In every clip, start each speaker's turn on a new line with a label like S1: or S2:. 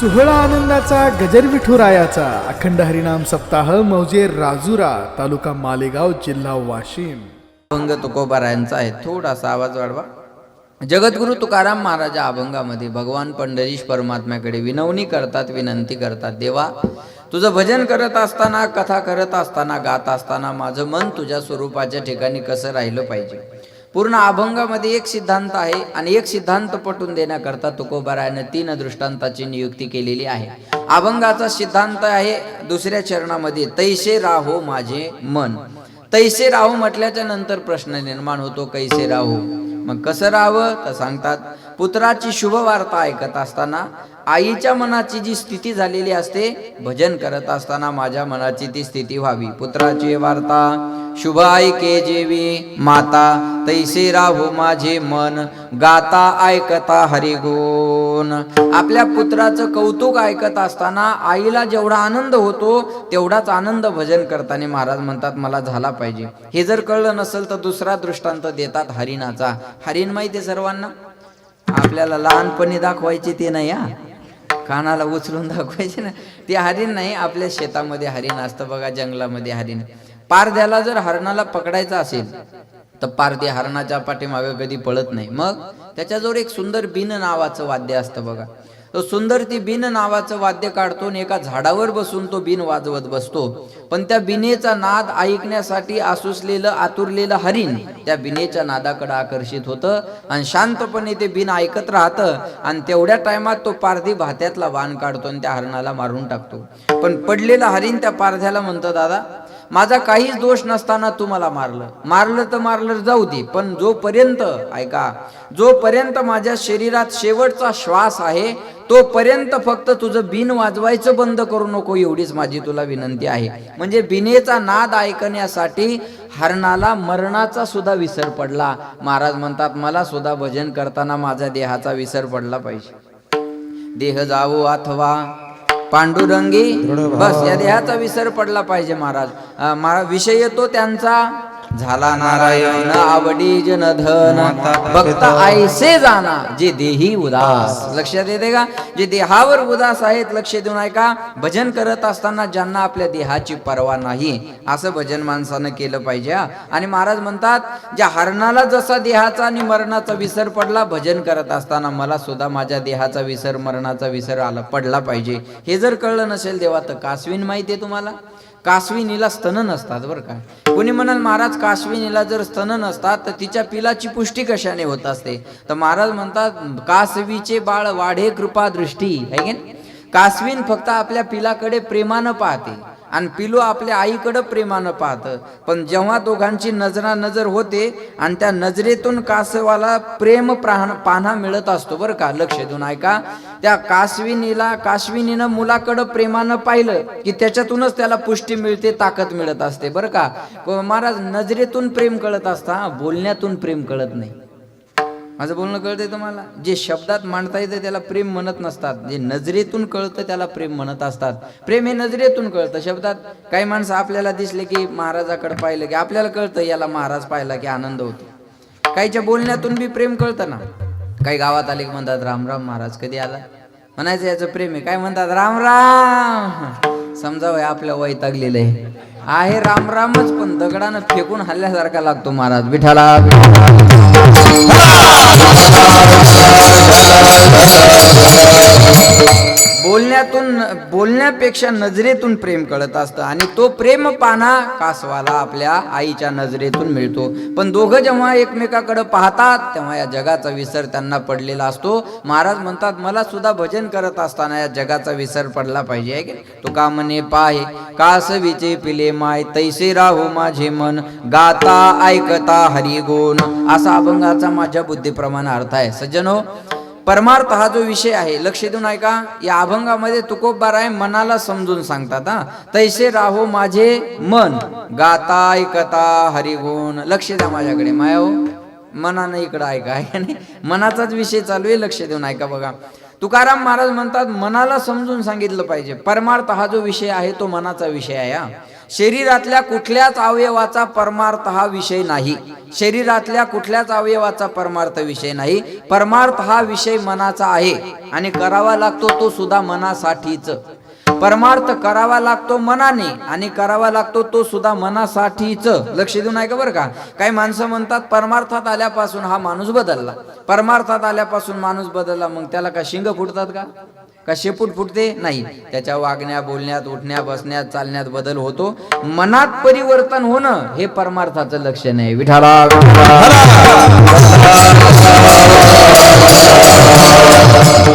S1: सोहळा आनंदाचा गजर विठुरायाचा अखंड हरिनाम सप्ताह मौजे राजुरा तालुका मालेगाव जिल्हा वाशिम.
S2: अभंग तुकोबारायांचा आहे. थोडासा आवाज वाढवा. जगद्गुरु तुकाराम महाराज अभंगामध्ये भगवान पंढरीश परमात्म्याकडे विनवणी करतात, विनंती करतात. देवा, तुझं भजन करत असताना, कथा करत असताना, गात असताना माझं मन तुझ्या स्वरूपाच्या ठिकाणी कसं राहिलं पाहिजे. पूर्ण अभंगामध्ये एक सिद्धांत आहे आणि एक सिद्धांत पटवून देण्याकरता तुकोबारायाने 3 दृष्टांताची नियुक्ती केलेली आहे. अभंगाचा सिद्धांत आहे दुसऱ्या चरणामध्ये, तैसे राहो माझे मन. तैसे राहो म्हटल्याच्या नंतर प्रश्न निर्माण होतो, कैसे राहो. मग कसं राहावं तर सांगतात, पुत्राची शुभ वार्ता ऐकत असताना आईच्या मनाची जी स्थिती झालेली असते, भजन करत असताना माझ्या मनाची ती स्थिती व्हावी. पुत्राची वार्ता शुभ ऐके जेवी माता, तैसे राहो माझे मन, गाता ऐकता हरिगुण. आपल्या पुत्राचं कौतुक ऐकत असताना आईला जेवढा आनंद होतो तेवढाच आनंद भजन करताना महाराज म्हणतात मला झाला पाहिजे. हे जर कळलं नसेल तर दुसरा दृष्टांत देतात हरिणाचा. हरिण माहिती सर्वांना, आपल्याला लहानपणी दाखवायची ते नाही, कानाला उचलून दाखवायचे ना, ते हरिण नाही. आपल्या शेतामध्ये हरिण असतं बघा, जंगलामध्ये हरिण. पारध्याला जर हरणाला पकडायचं असेल तर पारधी हरणाच्या पाठीमागे कधी पळत नाही. मग त्याच्याजवळ एक सुंदर बिन नावाचं वाद्य असतं बघा. तो सुंदर ती बिन नावाचं वाद्य काढतो आणि एका झाडावर बसून तो बिन वाजवत बसतो. पण त्या बिनेचा नाद ऐकण्यासाठी आसुसलेलं आतुरलेलं हरिण त्या बिनेच्या नादाकडे आकर्षित होतं आणि शांतपणे ते बिन ऐकत राहतं. आणि तेवढ्या टायमात तो पारधी भात्यातला वाण काढतो आणि त्या हरणाला मारून टाकतो. पण पडलेलं हरिण त्या पारध्याला म्हणतं, दादा, माझा काहीच दोष नसताना तू मला मारलं तर मारलं जाऊ दे, पण जोपर्यंत ऐका, जोपर्यंत माझ्या शरीरात शेवटचा श्वास आहे तोपर्यंत फक्त तुझं बिन वाजवायचं बंद करू नको, एवढीच माझी तुला विनंती आहे. म्हणजे बिनेचा नाद ऐकण्यासाठी हरणाला मरणाचा सुद्धा विसर पडला. महाराज म्हणतात मला सुद्धा भजन करताना माझ्या देहाचा विसर पडला पाहिजे. देह जावो अथवा पांडुरंगी, बस या देहाचा विसर पडला पाहिजे. महाराज विषय येतो त्यांचा झाला नारायण आवडी जनधन, भक्त ऐसे जाना जे देही उदास. लक्षात येते का? जे देहावर उदास आहेत, लक्ष देऊन ऐका. भजन करत असताना ज्यांना आपल्या देहाची पर्वा नाही असं भजन माणसानं केलं पाहिजे. आणि महाराज म्हणतात ज्या हरणाला जसा देहाचा आणि मरणाचा विसर पडला, भजन करत असताना मला सुद्धा माझ्या देहाचा विसर, मरणाचा विसर पडला पाहिजे. हे जर कळलं नसेल देवा तर कासवीन माहिती आहे तुम्हाला? कासविनीला स्तन नसतात बरं का. कोणी म्हणाल महाराज कासविनीला जर स्तन नसतात तर तिच्या पिलाची पुष्टी कशाने होत असते? तर महाराज म्हणतात कासवीचे बाळ वाढे कृपा दृष्टी आहे की. कासवीन फक्त आपल्या पिलाकडे प्रेमानं पाहते आणि पिलू आपल्या आईकडे प्रेमानं पाहतं. पण जेव्हा दोघांची नजरानजर होते आणि त्या नजरेतून कासवाला प्रेम पाहणा मिळत असतो बरं का. लक्ष देऊन ऐका. त्या कासविनीनं मुलाकडं प्रेमानं पाहिलं की त्याच्यातूनच त्याला पुष्टी मिळते, ताकद मिळत असते बरं का. महाराज नजरेतून प्रेम कळत असता, बोलण्यातून प्रेम कळत नाही. माझं बोलणं कळतंय तुम्हाला? जे शब्दात मांडता येतं त्याला प्रेम म्हणत नसतात, जे नजरेतून कळतं त्याला प्रेम म्हणत असतात. प्रेम हे नजरेतून कळतं, शब्दात. काही माणसं आपल्याला दिसले की महाराजाकडे पाहिलं की आपल्याला कळतं याला महाराज पाहिला की आनंद होतो. काहीच्या बोलण्यातून बी प्रेम कळतं ना. काही गावात आले की म्हणतात राम राम महाराज कधी आला, म्हणायचं याचं प्रेम आहे. काय म्हणतात राम राम, समजावं आपल्या वैतागलेलं आहे राम रामच, पण दगडानं फेकून हल्ल्यासारखा लागतो महाराज. विठाला बोलण्यापेक्षा नजरेतून प्रेम कळत असतं आणि तो प्रेम पाना कासवाला आपल्या आईच्या नजरेतून मिळतो. पण दोघं जेव्हा एकमेकाकडे पाहतात तेव्हा या जगाचा विसर त्यांना पडलेला असतो. महाराज म्हणतात मला सुद्धा भजन करत असताना या जगाचा विसर पडला पाहिजे. तुका म्हणे पाहे कासवीचे पिले माय, तैसे राहो माझे मन, गाता ऐकता हरिगुण. असा अभंगाचा माझ्या बुद्धीप्रमाणे अर्थ आहे. सज्जनो, परमार्थ हा जो विषय आहे लक्ष देऊन ऐका. या अभंगामध्ये तुकोबाराय मनाला समजून सांगतात. तैसे राहो माझे मन, गाता ऐकता हरिगुण. लक्ष द्या माझ्याकडे माया हो, मनानं इकडं ऐका आहे नाही, मनाचाच विषय चालू आहे. लक्ष देऊन ऐका बघा. तुकाराम महाराज म्हणतात मनाला समजून सांगितलं पाहिजे. परमार्थ हा जो विषय आहे तो मनाचा विषय आहे. शरीरातल्या कुठल्याच अवयवाचा परमार्थ हा विषय नाही. शरीरातल्या कुठल्याच अवयवाचा परमार्थ विषय नाही. परमार्थ हा विषय मनाचा आहे आणि करावा लागतो तो सुद्धा मनासाठीच. परमार्थ करावा लागतो मनाने आणि करावा लागतो तो सुद्धा मनासाठीच. लक्ष देऊन ऐका बरं का. काही माणसं म्हणतात परमार्थात आल्यापासून हा माणूस बदलला, परमार्थात आल्यापासून माणूस बदलला. मग त्याला का शिंग फुटतात का शेपूट फुटते? नाही. त्याच्या वागण्या, बोलण्यात, उठण्या, बसण्यात, चालण्यात बदल होतो. मनात परिवर्तन होणं हे परमार्थाचं लक्षण आहे. विठाला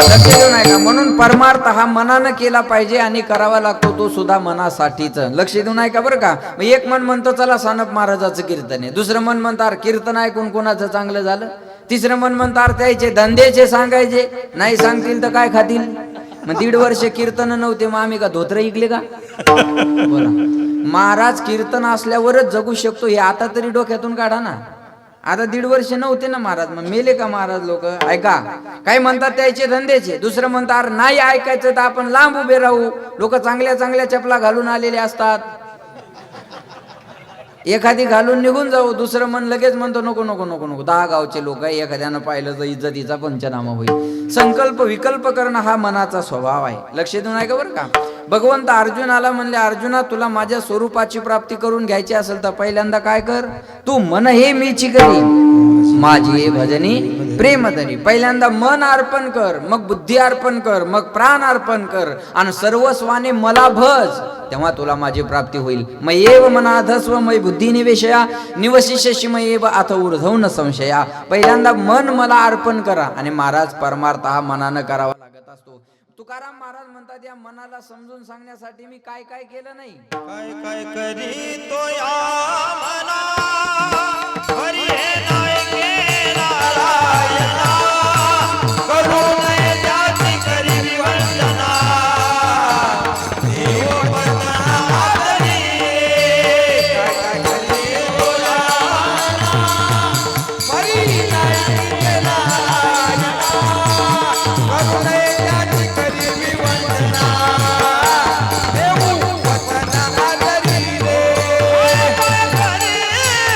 S2: लक्ष देऊन ऐका. म्हणून परमार्थ हा मनानं केला पाहिजे आणि करावा लागतो तो सुद्धा मनासाठीच. लक्ष देऊन ऐका बरं का. मग एक मन म्हणतो चला सानप महाराजाचं कीर्तन आहे, दुसरं मन म्हणतं कीर्तन ऐकून कोणाचं चांगलं झालं, तिसरं मन म्हणतं त्याचे धंदेचे सांगायचे, नाही सांगतील तर काय खातील. मग 1.5 वर्ष कीर्तन नव्हते, मग आम्ही का धोत्र ऐकले का? बोला. महाराज कीर्तन असल्यावरच जगू शकतो हे आता तरी डोक्यातून काढा ना. आता 1.5 वर्ष नव्हते ना महाराज, मग मेले का महाराज लोक? ऐका. काही म्हणतात त्याचे धंदेचे, दुसरं म्हणतात नाही ऐकायचं तर आपण लांब उभे राहू. लोक चांगल्या चांगल्या चपला घालून आलेले असतात, एखादी घालून निघून जाऊ. दुसरं मन लगेच म्हणतो नको नको नको नको. 10 गावचे लोक आहे, एखाद्यानं पाहिलं तर इज्जतीचा पंचनामा होईल. संकल्प विकल्प करणं हा मनाचा स्वभाव आहे. लक्ष देऊन ऐका बरं का. भगवंत अर्जुनाला म्हणले, अर्जुना तुला माझ्या स्वरूपाची प्राप्ती करून घ्यायची असेल तर पहिल्यांदा काय कर, तू मन हे मीची करी माझी भजनी प्रेम धरी. पहिल्यांदा मन अर्पण कर, मग बुद्धी अर्पण कर, मग प्राण अर्पण कर आणि सर्वस्वाने मला भज, तेव्हा तुला माझी प्राप्ती होईल. मयेव मनाधस्व मय बुद्धी निवेशया निवशिष्यशी मयेव अथ ऊर्ध्व न संशया. पहिल्यांदा मन मला अर्पण करा. आणि महाराज परमार्थ हा मनानं करावा लागत असतो. तुकाराम महाराज म्हणतात या मनाला समजून सांगण्यासाठी मी काय काय केलं नाही.
S3: काय काय करी तो या मना हरी हे नायके नारायणा करू नये त्याची करी विवंचना देव वंदना मातरी. काय काय करी तो या मना हरी नायके नारायणा करू नये त्याची करी विवंचना देव वंदना मातरी रे. काय करी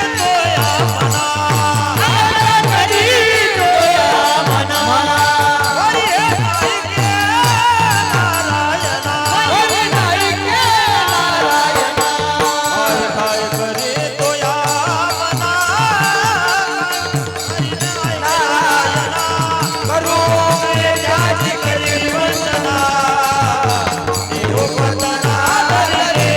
S3: तो या मना करी तो या मना हरी हे नायके नारायणा हरी नायके नारायणा. काय करी तो या मना हरी नारायणा करू नये त्याची करी विवंचना देव वंदना मातरी.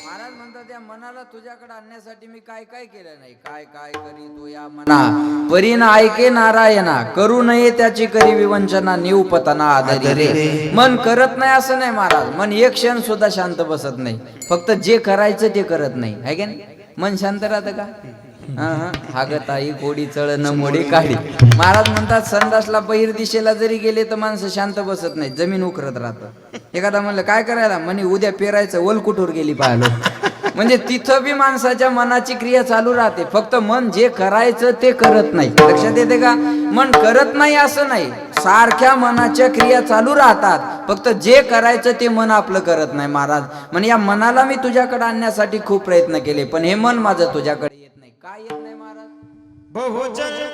S2: महाराज म्हणतात या मनाला तुझ्याकडे आणण्यासाठी मी काय काय केलं नाही. काय काय करी तो या मना परीन ऐके नारायणा करू नये त्याची करी विवंचना निवपतना आदरी रे. मन करत नाही असं नाही महाराज, मन एक क्षण सुद्धा शांत बसत नाही. फक्त जे करायचं ते करत नाही, आहे की नाही. मन शांत राहतं का? हागताई कोडी चळ न मोडी काढी. महाराज म्हणतात संडासला बहिर दिशेला जरी गेले तर माणसं शांत बसत नाही, जमीन उकरत राहतं. एखादा म्हणलं काय करायला, म्हणे उद्या पेरायचं, वल कुठूर गेली पाहिलं. म्हणजे तिथं बी माणसाच्या मनाची क्रिया चालू राहते, फक्त मन जे करायचं ते करत नाही. लक्षात येते का? मन करत नाही असं नाही, सारख्या मनाच्या क्रिया चालू राहतात, फक्त जे करायचं ते मन आपलं करत नाही. महाराज म्हणजे या मनाला मी तुझ्याकडे आणण्यासाठी खूप प्रयत्न केले, पण हे मन माझं तुझ्याकडे येत नाही. काय येत नाही महाराज?
S3: बहुचंचल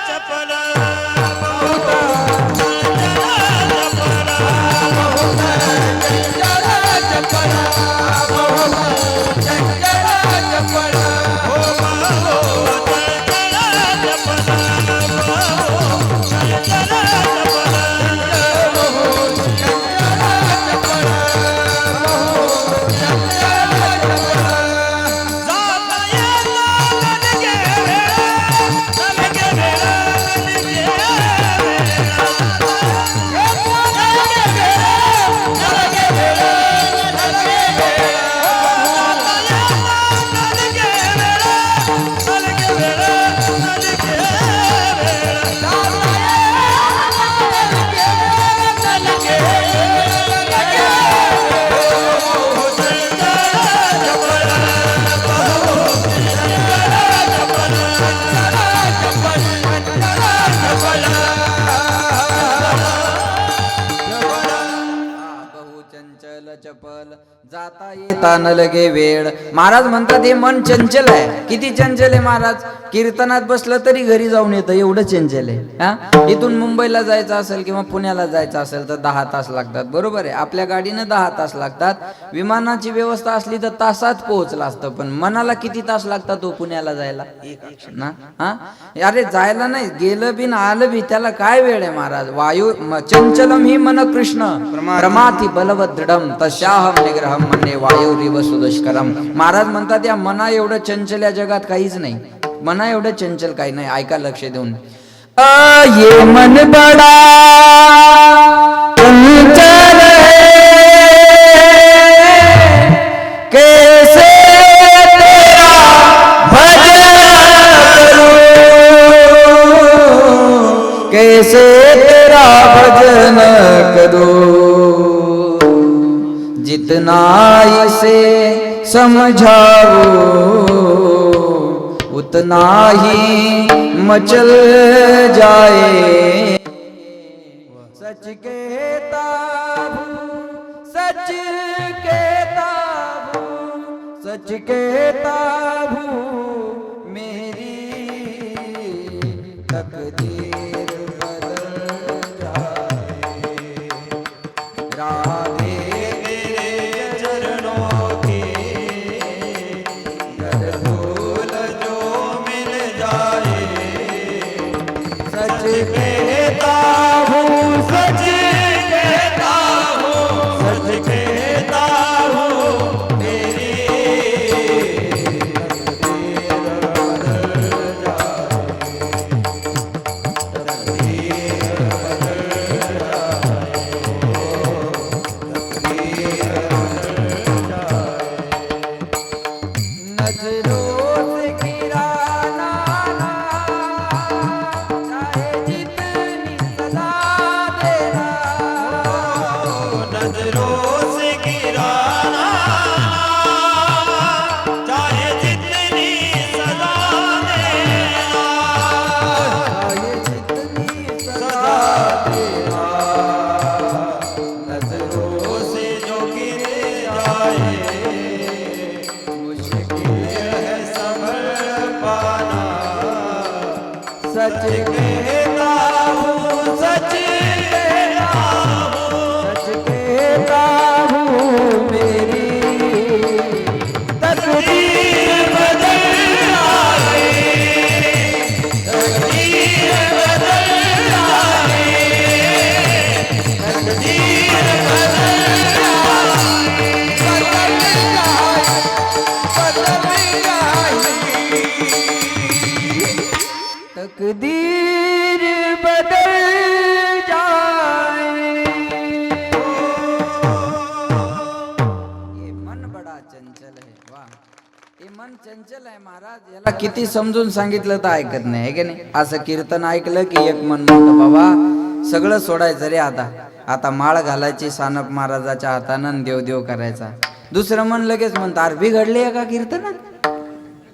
S3: चपल बहुत चंचल चपल बहुत चंचल चपल बहुत चंचल चपल हो बहुत चंचल चपल बहुत चंचल चपल बहुत चंचल चपल बहुत चंचल चपल. जाता येता लगे लगे लगे
S2: चपल जाता येता न लगे वेळ. महाराज म्हणतात हे मन चंचल आहे. किती चंचल आहे महाराज. कीर्तनात बसलं तरी घरी जाऊन येतं, एवढं चंचल आहे. हा, इथून मुंबईला जायचं असेल किंवा पुण्याला जायचं असेल तर 10 तास लागतात, बरोबर आहे. आपल्या गाडीनं 10 तास लागतात. विमानाची व्यवस्था असली तर तासात पोहोचला असतं. पण मनाला किती तास लागतात तो पुण्याला जायला ना. हा, अरे जायला नाही, गेलं बी ना आलं बी त्याला काय वेळ आहे महाराज. वायू चंचलम ही मन कृष्ण प्रमाथी बलवत दृढम तस्याहम निग्रहम म्हणणे वायुरिव सुदुष्करम. महाराज म्हणतात या मना एवढं चंचल या जगात काहीच नाही. मना एवढं चंचल काही नाही. ऐका लक्ष देऊन. ये मन बडा चंचल कैसे तेरा भजन करूं, कैसे तेरा भजन करूं, जितना इसे समझाओ उतना ही मचल जाए. सच कहता हूँ सच कहता हूँ सच कहता हूँ मेरी तकदीर बदल जाए. राधे
S3: मेरे चरणों के धूल जो मिल जाए.
S2: सच
S3: कहता हूँ सच कहता हूँ सच कहता हूँ मेरी
S2: नजरों से गिराना चाहे जितनी सदा देना.
S3: नजरों से गिराना चाहे जितनी सदा देना.
S2: चाहे जितनी सदा
S3: देना नजरों से जो गिर जाए मुश्किल है संभल पाना.
S2: सच
S3: कहता हूँ सच कहता हूँ
S2: सच कहता हूँ मेरी
S3: तकदीर बदल जाए. तकदीर बदल जाए. तकदीर बदल जाए.
S2: तकदीर बदल जाए. ये मन बडा चंचल है. वाह, हे मन चंचल आहे महाराज. याला किती समजून सांगितलं तर ऐकत नाही, आहे की नाही. असं कीर्तन ऐकलं की एक मन म्हणतं बाबा सगळं सोडायचं रे. आता माळ घालायची सानप महाराजाच्या हातानं आणि देवदेव करायचा. दुसरं मन लगेच म्हणतं अरे बिघडले का कीर्तनात.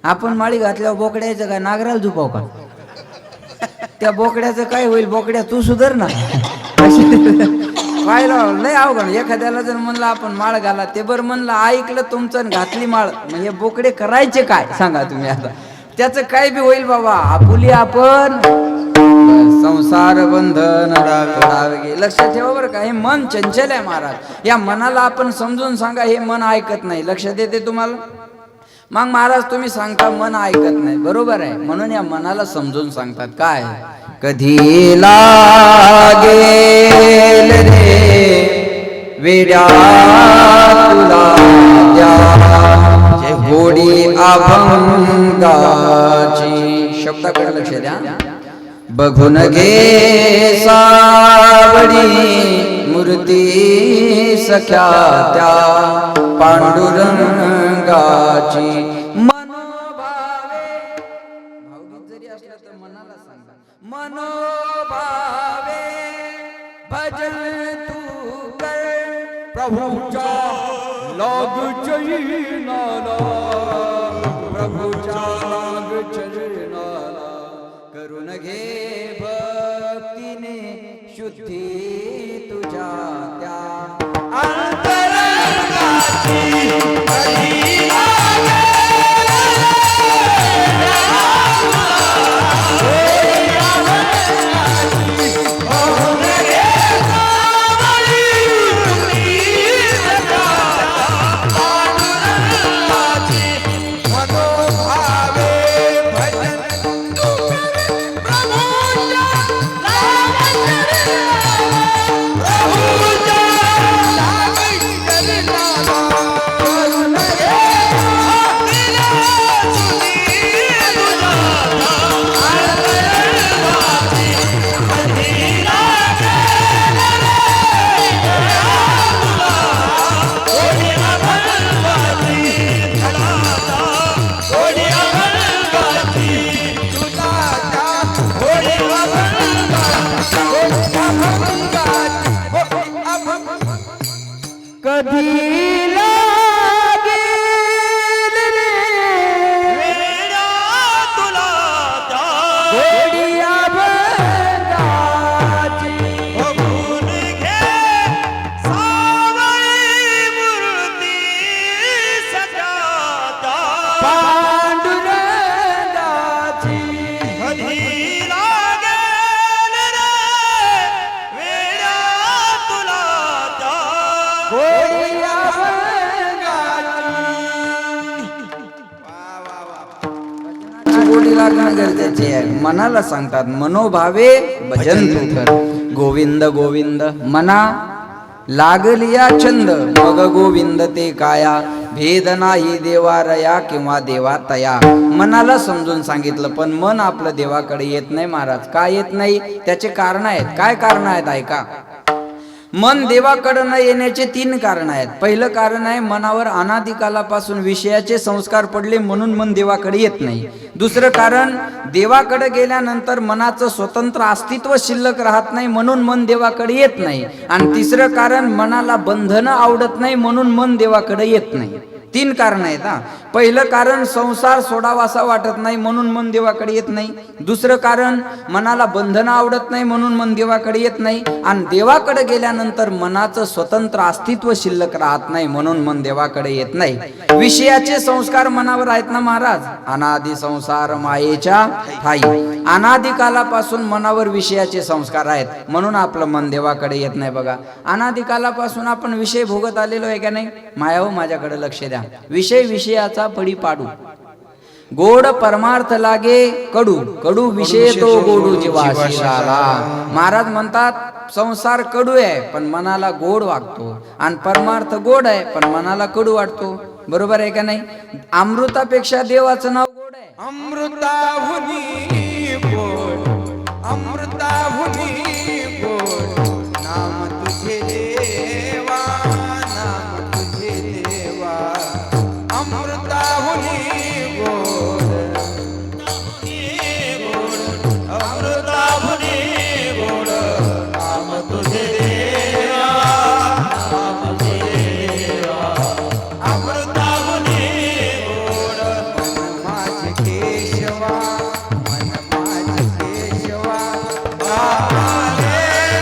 S2: आपण माळी घातल्यावर बोकड्याचं काय नागराला झुपाव का. त्या बोकड्याचं काय होईल. बोकड्या तू सुधर ना. पाहिलं लय अवघड. एखाद्याला जर म्हणलं आपण माळ घाला ते बरं म्हणलं ऐकलं तुमचं आणि घातली माळ मग हे बोकडे करायचे काय सांगा तुम्ही. आता त्याचं काय बी होईल बाबा. आपुली आपण संसार बंधन तोडावे. लक्षात ठेवा बरं का. हे मन चंचल आहे महाराज. या मनाला आपण समजून सांगा. हे मन ऐकत नाही. लक्षात येते तुम्हाला. मग महाराज तुम्ही सांगता मन ऐकत नाही, बरोबर आहे. म्हणून या मनाला समजून सांगतात काय. कधी लागेल रे वेड्या तुला द्या गोडी अभंगाची. शब्दाकडे लक्ष द्या. बघून घे सावडी मूर्ती सख्या त्या पांडुरंगाची. मनोभावे भावगीत जरी असलं तर मनाला सांगा. मनोभावे भजन तू कर प्रभूच्या लाग चैनाला. प्रभूच्या लाग चैनाला करून घे भक्तीने शुद्धी तुझ्या त्या अंतरंगाची. कधी लागेल रे
S3: वेड्या तुला त्या
S2: गोडिया भंगाची
S3: बघून घे सावळी मूर्ती सजाता
S2: पांडुरंगाची
S3: कधी लागेल रे वेड्या तुला त्या
S2: गोडिया भंगाची गोडी लागणं गरजेचे आहे. मनाला सांगतात मनोभावे भजन तू कर. गोविंद गोविंद मना लागलिया छंद मग गोविंद ते काया भेद नाही देवारया किंवा देवातया. मनाला समजून सांगितलं पण मन आपलं देवाकडे येत नाही महाराज. का येत नाही त्याचे कारण आहेत. काय कारण आहेत ऐका. मन देवाकडे न येण्याचे 3 कारण आहेत. पहिलं कारण आहे मनावर अनादिकालापासून विषयाचे संस्कार पडले म्हणून मन देवाकडे येत नाही. दुसरं कारण देवाकडे गेल्यानंतर मनाचं स्वतंत्र अस्तित्व शिल्लक राहत नाही म्हणून मन देवाकडे येत नाही. आणि तिसरं कारण मनाला बंधनं आवडत नाही म्हणून मन देवाकडे येत नाही. 3 कारण आहेत हा. पहिलं कारण संसार सोडावासा वाटत नाही म्हणून मन देवाकडे येत नाही. दुसरं कारण मनाला बंधनं आवडत नाही म्हणून मन देवाकडे येत नाही. आणि देवाकडे गेल्यानंतर मनाचं स्वतंत्र अस्तित्व शिल्लक राहत नाही म्हणून मन देवाकडे येत नाही. विषयाचे संस्कार मनावर आहेत ना महाराज. अनादि संसार मायेच्या ठाई. अनादिकालापासून मनावर विषयाचे संस्कार आहेत म्हणून आपलं मन देवाकडे येत नाही. बघा अनादिकालापासून आपण विषय भोगत आलेलो आहे का नाही. माया हो माझ्याकडे लक्ष द्या. विषय विषयाचा पडी पाडू. गोड परमार्थ लागे कडू. कडू विषय तो गोडू जीवाशी आला. महाराज म्हणतात संसार कडू आहे पण मनाला गोड वाटतो आणि परमार्थ गोड आहे पण मनाला कडू वाटतो. बरोबर आहे का नाही. अमृतापेक्षा देवाचं नाव गोड आहे.
S4: अमृताहुनी गोड अमृताहुनी गोड नाम तुझे देवा नाम तुझे देवा अमृताहुनी गोड
S3: अमृताहुनी गोड नाम तुझे देवा नाम तुझे देवा अमृताहुनी गोड
S4: माझे केशवा मन माझे केशवा कामाने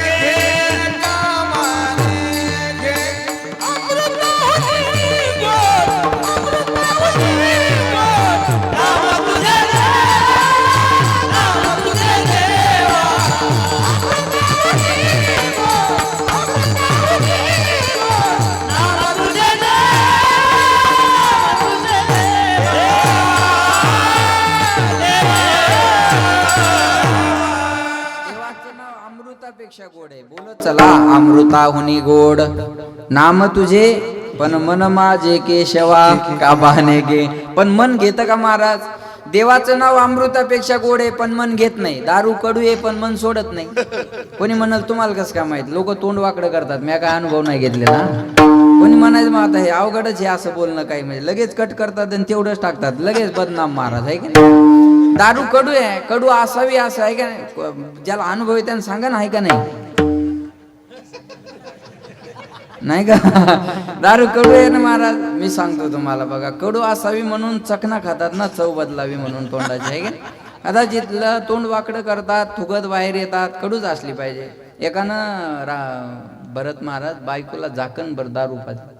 S4: घे कामाने घे
S3: अमृताहुनी गोड अमृताहुनी गोड नाम तुझे देवा नाम तुझे देवा अमृताहुनी गोड अमृताहुनी गोड नाम तुझे
S2: देवाचं नाव अमृतापेक्षा गोड आहे. बोलत चला अमृताहुनी गोड नाम तुझे पण मन माझे केशवा का बहाने गे. पण मन घेतं का महाराज. देवाचं नाव अमृतापेक्षा गोड आहे पण मन घेत नाही. दारू कडू आहे पण मन सोडत नाही. कोणी म्हणाल तुम्हाला कसं काय माहित. लोक तोंड वाकडं करतात. मी काय अनुभव नाही घेतलेला. कोणी म्हणायचं मग आता हे अवघडच आहे असं बोलणं काही म्हणजे लगेच कट करतात आणि तेवढंच टाकतात. लगेच बदनाम महाराज आहे की नाही. दारू कडू आहे. कडू असावी असं आहे का नाही. ज्याला अनुभव आहे त्यानं सांगा ना आहे का नाही. नाही का दारू कडू आहे ना महाराज. मी सांगतो तुम्हाला बघा कडू असावी म्हणून चकना खातात ना चव बदलावी म्हणून तोंडाची आहे का. आता जिथलं तोंड वाकडं करतात थुगत बाहेर येतात. कडूच असली पाहिजे. एकानं भरत महाराज बायकोला झाकणभर दारू पाजली.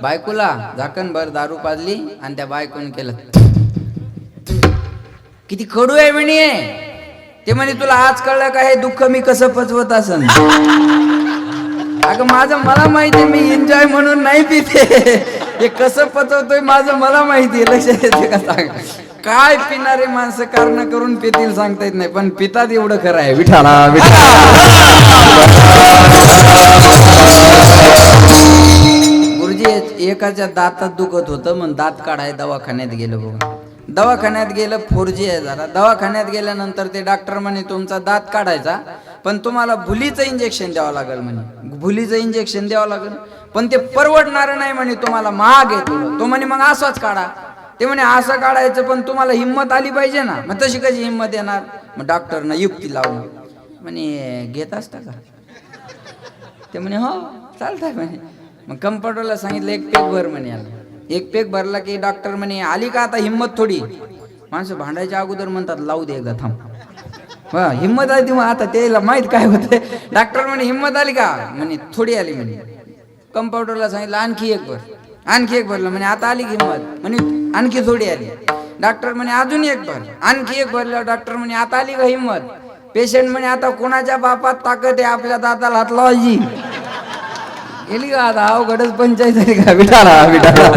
S2: बायकोला झाकणभर दारू पाजली आणि त्या बायकोने केलं किती कडू आहे म्हणे. ते म्हणे तुला आज कळलं का हे दुःख मी कसं पचवत असन. अगं माझं मला माहितीये मी एन्जॉय म्हणून नाही पिते. हे कसं पचवतोय माझं मला माहितीये. लक्षात येते का सांग. काय पिणारे माणसं कारण करून पितील सांगता येत नाही पण पितात एवढं खरं आहे. विठाला गुरुजी एकाच्या दातात दुखत होतं मग दात काढाय दवाखान्यात गेलं. बघा दवाखान्यात गेलं 4G आहे जरा. दवाखान्यात गेल्यानंतर ते डॉक्टर म्हणे तुमचा दात काढायचा पण तुम्हाला भुलीचं इंजेक्शन द्यावं लागेल म्हणे. भुलीचं इंजेक्शन द्यावं लागेल पण ते परवडणार नाही म्हणे. तुम्हाला महाग आहे थोडं. तो म्हणे मग असंच काढा. ते म्हणे असं काढायचं पण तुम्हाला हिंमत आली पाहिजे ना. मग तशी कशी हिंमत येणार. मग डॉक्टरनं युक्ती लावली म्हणे घेत असता का. ते म्हणे हो चालतंय म्हणे. मग कंपाऊंडरला सांगितलं एक पेग भर म्हणे आला. एक पेग भरला की डॉक्टर म्हणे आली का आता हिंमत थोडी. माणसं भांडायच्या अगोदर म्हणतात लावू दे एकदा थांब. हा हिंमत आली मग आता त्याला माहित काय होतंय. डॉक्टर म्हणे हिंमत आली का म्हणे थोडी आली म्हणे. कंपाऊंडरला सांगितलं आणखी एक भर. आणखी एक भरलं म्हणे आता आली हिंमत म्हणे आणखी थोडी आली. डॉक्टर म्हणे अजून एक भर. आणखी एक भरलं. डॉक्टर म्हणे आता आली का हिंमत. पेशंट म्हणे आता कोणाच्या बापात ताकद आहे आपल्या दाताला हात लावायची. गेली का आता अवघडच पंचायत झाली का. विठाला विठाला.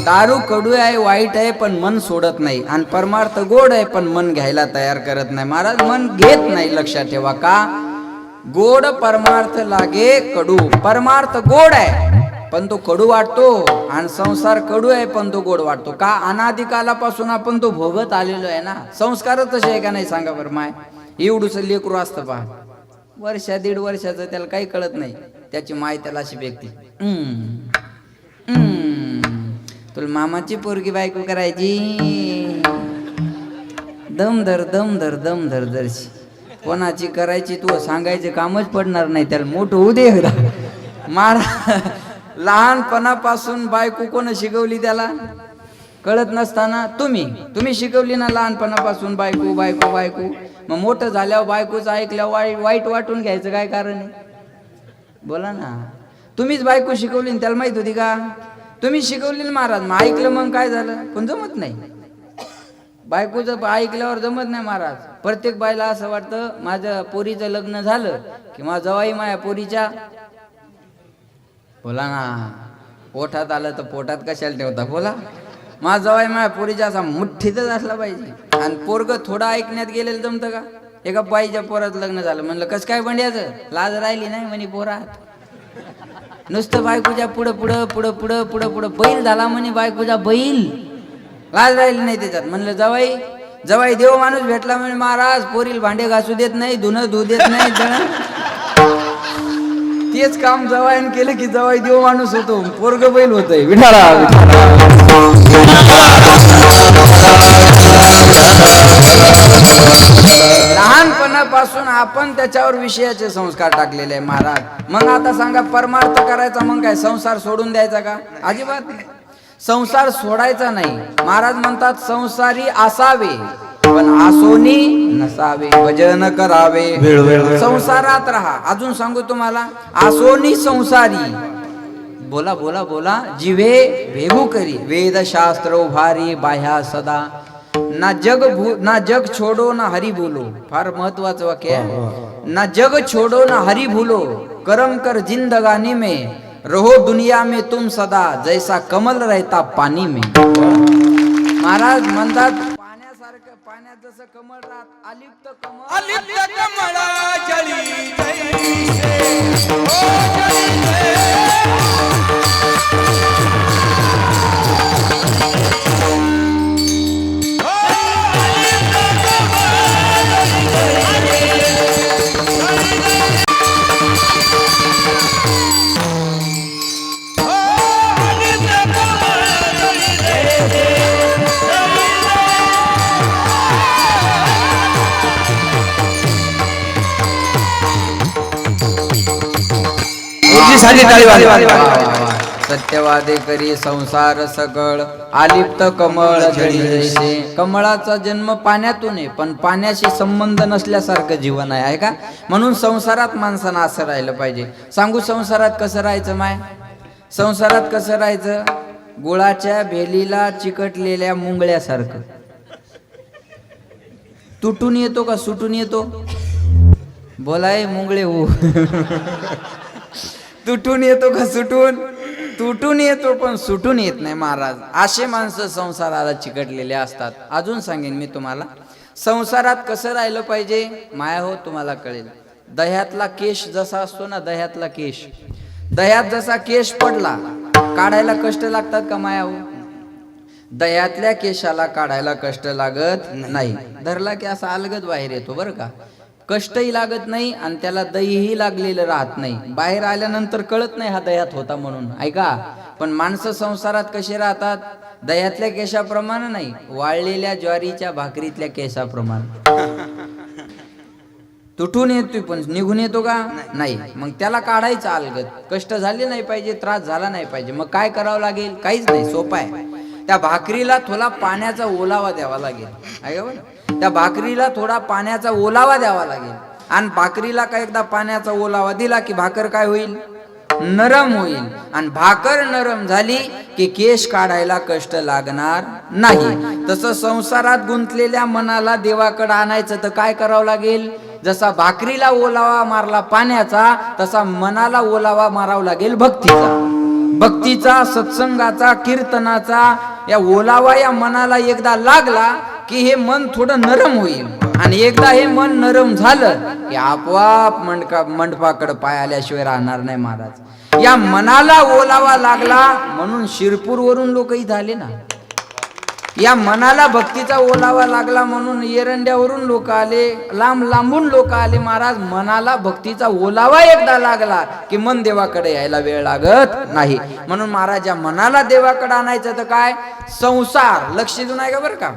S2: दारू कडू आहे वाईट आहे पण मन सोडत नाही आणि परमार्थ गोड आहे पण मन घ्यायला तयार करत नाही. महाराज मन घेत नाही. लक्षात ठेवा का गोड परमार्थ लागे कडू. परमार्थ गोड आहे पण तो कडू वाटतो आणि संसार कडू आहे पण तो गोड वाटतो. का अनादिकालापासून आपण तो भोगत आलेलो आहे ना. संस्कारच तसे आहे का नाही सांगा बरं. माय एवढूच लेकरू असतं पहा वर्षा दीड वर्षाचं त्याला काही कळत नाही. त्याची माय त्याला अशी व्यक्ती तुला मामाची पोरगी बायको करायची दम धर दम धर दम धर दर्शी. कोणाची करायची तू सांगायचे कामच पडणार नाही. त्याला मोठं होऊ दे एकदा. मारा लहानपणापासून बायको कोण शिकवली त्याला कळत नसताना तुम्ही शिकवली ना लहानपणापासून बायको बायको बायको. मग मोठं झाल्यावर बायकोचं ऐकल्यावर वाईट वाटून घ्यायचं काय कारण आहे बोला ना. तुम्हीच बायको शिकवली त्याला माहित होती का. तुम्ही शिकवली ना महाराज. मग ऐकलं मग काय झालं पण जमत नाही. बायकोचं ऐकल्यावर जमत नाही महाराज. प्रत्येक बायला असं वाटतं माझ्या पोरीचं लग्न झालं की माझा जवाई माझ्या पोरीच्या बोला ना पोटात आलं तर पोटात कशाला ठेवता बोला. माझा जवाई माझ्या पोरीच्या असा मुठ्ठीतच असला पाहिजे. आणि पोरग थोडं ऐकण्यात गेलेलं जमतं का. एका बाईच्या पोरात लग्न झालं म्हणलं कसं काय बंड्याचं लाज राहिली नाही म्हणे पोरात. नुसतं बायकोच्या पुढं पुढं पुढं पुढं पुढं पुढं बैल झाला म्हणे बायकोचा बैल. लाज राहिली नाही त्याच्यात. म्हणलं जवाई देव माणूस भेटला म्हणे महाराज. पोरील भांडे घासू देत नाही धुणं धुऊ देत नाही. तेच काम जवाईन केलं की जवाई देव माणूस होतो पोरग बैल होतय. विठाला लहानपणापासून आपण त्याच्यावर विषयाचे संस्कार टाकलेले आहे महाराज. मग आता सांगा परमार्थ करायचा मग काय संसार सोडून द्यायचा का. अजिबात नाही. संसार सोडायचा नाही. महाराज म्हणतात संसारी असावे पण आसोनी नसावे. भजन करावे संसारात राहा. अजून सांगू तुम्हाला आसोनी संसारी बोला बोला बोला जिवे भेगू करी. वेद शास्त्र उभारी बाह्या सदा ना जग छोडो ना हरी बोलो. फार महत्वाचं वाक्य आहे. ना जग छोडो ना हरी भूलो करम कर जिंदगानी में रहो दुनिया में तुम सदा जैसा कमल रहता पानी में. महाराज म्हणतात पाण्यासारखं पाण्यात जसं कमळ राहत अलिप्त कमळ
S3: अलिप्त कमळा जळी जैसे ओ जळी
S2: सत्यवादे करी संसार सकळ आलिप्त कमळ जळी जैसे. कमळाचा जन्म पाण्यातून आहे पण पाण्याशी संबंध नसल्यासारखं जीवन आहे का. म्हणून संसारात माणसानं असं राहिलं पाहिजे. सांगू संसारात कसं राहायचं माय. संसारात कसं राहायचं गुळाच्या भेलीला चिकटलेल्या मुंगळ्यासारखं. तुटून येतो का सुटून येतो बोलाय मुंगळे हो. तुटून येतो का सुटून तुटून येतो पण सुटून येत नाही महाराज. असे माणसं संसाराला चिकटलेले असतात. अजून सांगेन मी तुम्हाला संसारात कसं राहिलं पाहिजे माया हो. तुम्हाला कळेल दह्यातला केश जसा असतो ना दह्यातला केश. दह्यात जसा केश पडला काढायला कष्ट लागतात का माया हो. दह्यातल्या केशाला काढायला कष्ट लागत नाही. धरला की असा अलगद बाहेर येतो बरं का. कष्टही लागत नाही आणि त्याला दहीही लागलेलं राहत नाही. बाहेर आल्यानंतर कळत नाही हा दह्यात होता म्हणून ऐका. पण माणसं संसारात कसे राहतात दह्यातल्या केशाप्रमाणे नाही वाळलेल्या ज्वारीच्या भाकरीतल्या केशाप्रमाणे. तुटून येतोय पण निघून येतो का नाही. मग त्याला काढायचं अलगद. कष्ट झाले नाही पाहिजे, त्रास झाला नाही पाहिजे. मग काय करावं लागेल? काहीच नाही, सोपं आहे. त्या भाकरीला थोडा पाण्याचा ओलावा द्यावा लागेल. आहे का बरं? त्या भाकरीला थोडा पाण्याचा ओलावा द्यावा लागेल. आणि भाकरीला काय एकदा पाण्याचा ओलावा दिला की भाकर काय होईल? नरम होईल. आणि भाकर नरम झाली की केश काढायला कष्ट लागणार नाही. तसं संसारात गुंतलेल्या मनाला देवाकडे आणायचं तर काय करावं लागेल? जसा भाकरीला ओलावा मारला पाण्याचा, तसा मनाला ओलावा मारावा लागेल भक्तीचा. भक्तीचा, सत्संगाचा, कीर्तनाचा या ओलावा या मनाला एकदा लागला की हे मन थोडं नरम होईल. आणि एकदा हे मन नरम झालं की आपोआप मंडपाकडे पाय आल्याशिवाय राहणार नाही महाराज. या मनाला ओलावा लागला म्हणून शिरपूरवरून लोक इथं आले ना. या मनाला भक्तीचा ओलावा लागला म्हणून एरंड्यावरून लोक आले, लांब लांबून लोक आले महाराज. मनाला भक्तीचा ओलावा एकदा लागला की मन देवाकडे यायला वेळ लागत नाही. म्हणून महाराज या मनाला देवाकडे आणायचं तर काय? संसार लक्ष देऊन आहे का बरं का.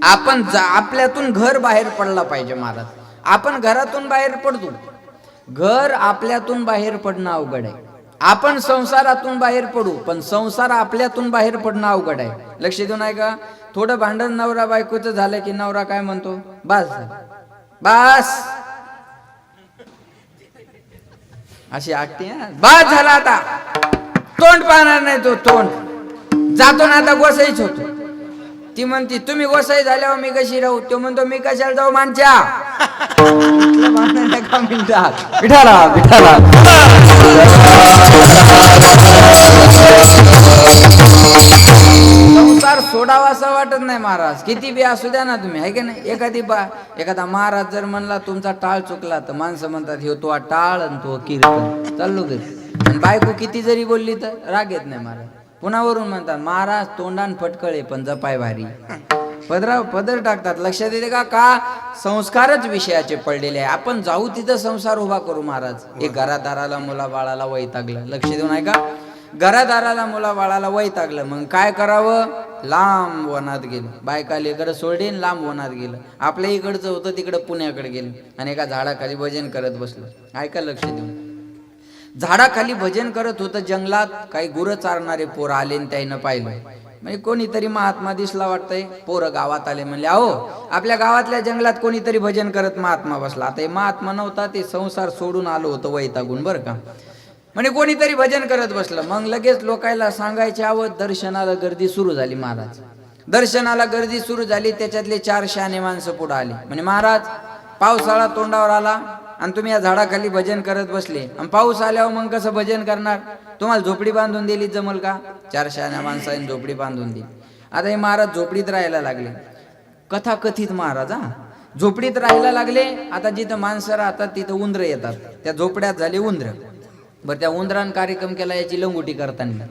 S2: आपण आपल्यातून घर बाहेर पडला पाहिजे महाराज. आपण घरातून बाहेर पडतो, घर आपल्यातून बाहेर पडणं अवघड आहे. आपण संसारातून बाहेर पडू पण संसार आपल्यातून बाहेर पडणं अवघड आहे. लक्ष देऊन आहे का. थोडं भांडण नवरा बायकोचं झालं की नवरा काय म्हणतो? बस बस, अशी आगते. बस झाला आता, तोंड पाहणार नाही तो. तोंड जातो ना आता, गोसाईच होतो. ती म्हणती तुम्ही गोसाई झाल्यावर मी कशी राहू? तो म्हणतो मी कशाला जाऊ माणच्या. विठाला विठाला. संसार सोडावा असं वाटत नाही महाराज. किती बी असू द्या ना तुम्ही, आहे की नाही. एखादा महाराज जर म्हणला तुमचा टाळ चुकला तर माणसं म्हणतात ह्यो तो टाळ आणि तो कीर्तन, चाललो घरी. आणि बायको किती जरी बोलली तर राग येत नाही महाराज. पुन्हावरून म्हणतात महाराज तोंडान फटकळे पण जपाय भारी. पदर टाकतात. लक्षात येते का संस्कारच विषयाचे पडलेले आहे. आपण जाऊ तिथं संसार उभा करू महाराज. एक घरादाराला मुला बाळाला वैतागलं. लक्ष देऊन आहे का. घरादाराला मुला बाळाला वैतागलं. मग काय करावं? लांब वनात गेलं. बायकाला इकडं सोडीन लांब वनात गेलं. आपल्या इकडचं होतं तिकडं पुण्याकडे गेलं आणि एका झाडाखाली भजन करत बसलं. ऐका लक्ष देऊन. झाडाखाली भजन करत होतं जंगलात. काही गुरं चारणारे पोरं आले आणि त्यानं पाहिलं. म्हणजे कोणीतरी महात्मा दिसला वाटतंय. पोरं गावात आले. म्हणले अहो आपल्या गावातल्या जंगलात कोणीतरी भजन करत महात्मा बसला. आता हे महात्मा नव्हता, ते संसार सोडून आलो होतं वैतागून बरं का. म्हणजे कोणीतरी भजन करत बसलं. मग लगेच लोकायला सांगायचे आवत दर्शनाला गर्दी सुरू झाली महाराज. दर्शनाला गर्दी सुरू झाली. त्याच्यातले 4 शहाणे माणसं पुढे आली. म्हणजे महाराज पावसाळा तोंडावर आला आणि तुम्ही या झाडाखाली भजन करत बसले आणि पाऊस आल्यावर मग कसं भजन करणार? तुम्हाला झोपडी बांधून दिली जमल का? 4 शहाण्या माणसाने झोपडी बांधून दिली. आता हे महाराज झोपडीत राहायला लागले. कथाकथित महाराज झोपडीत राहायला लागले. आता जिथं माणसं राहतात तिथं उंदरं येतात. त्या झोपड्यात झाले उंदरं. बरं त्या उंदरान कार्यक्रम केला याची लंगोटी करताना.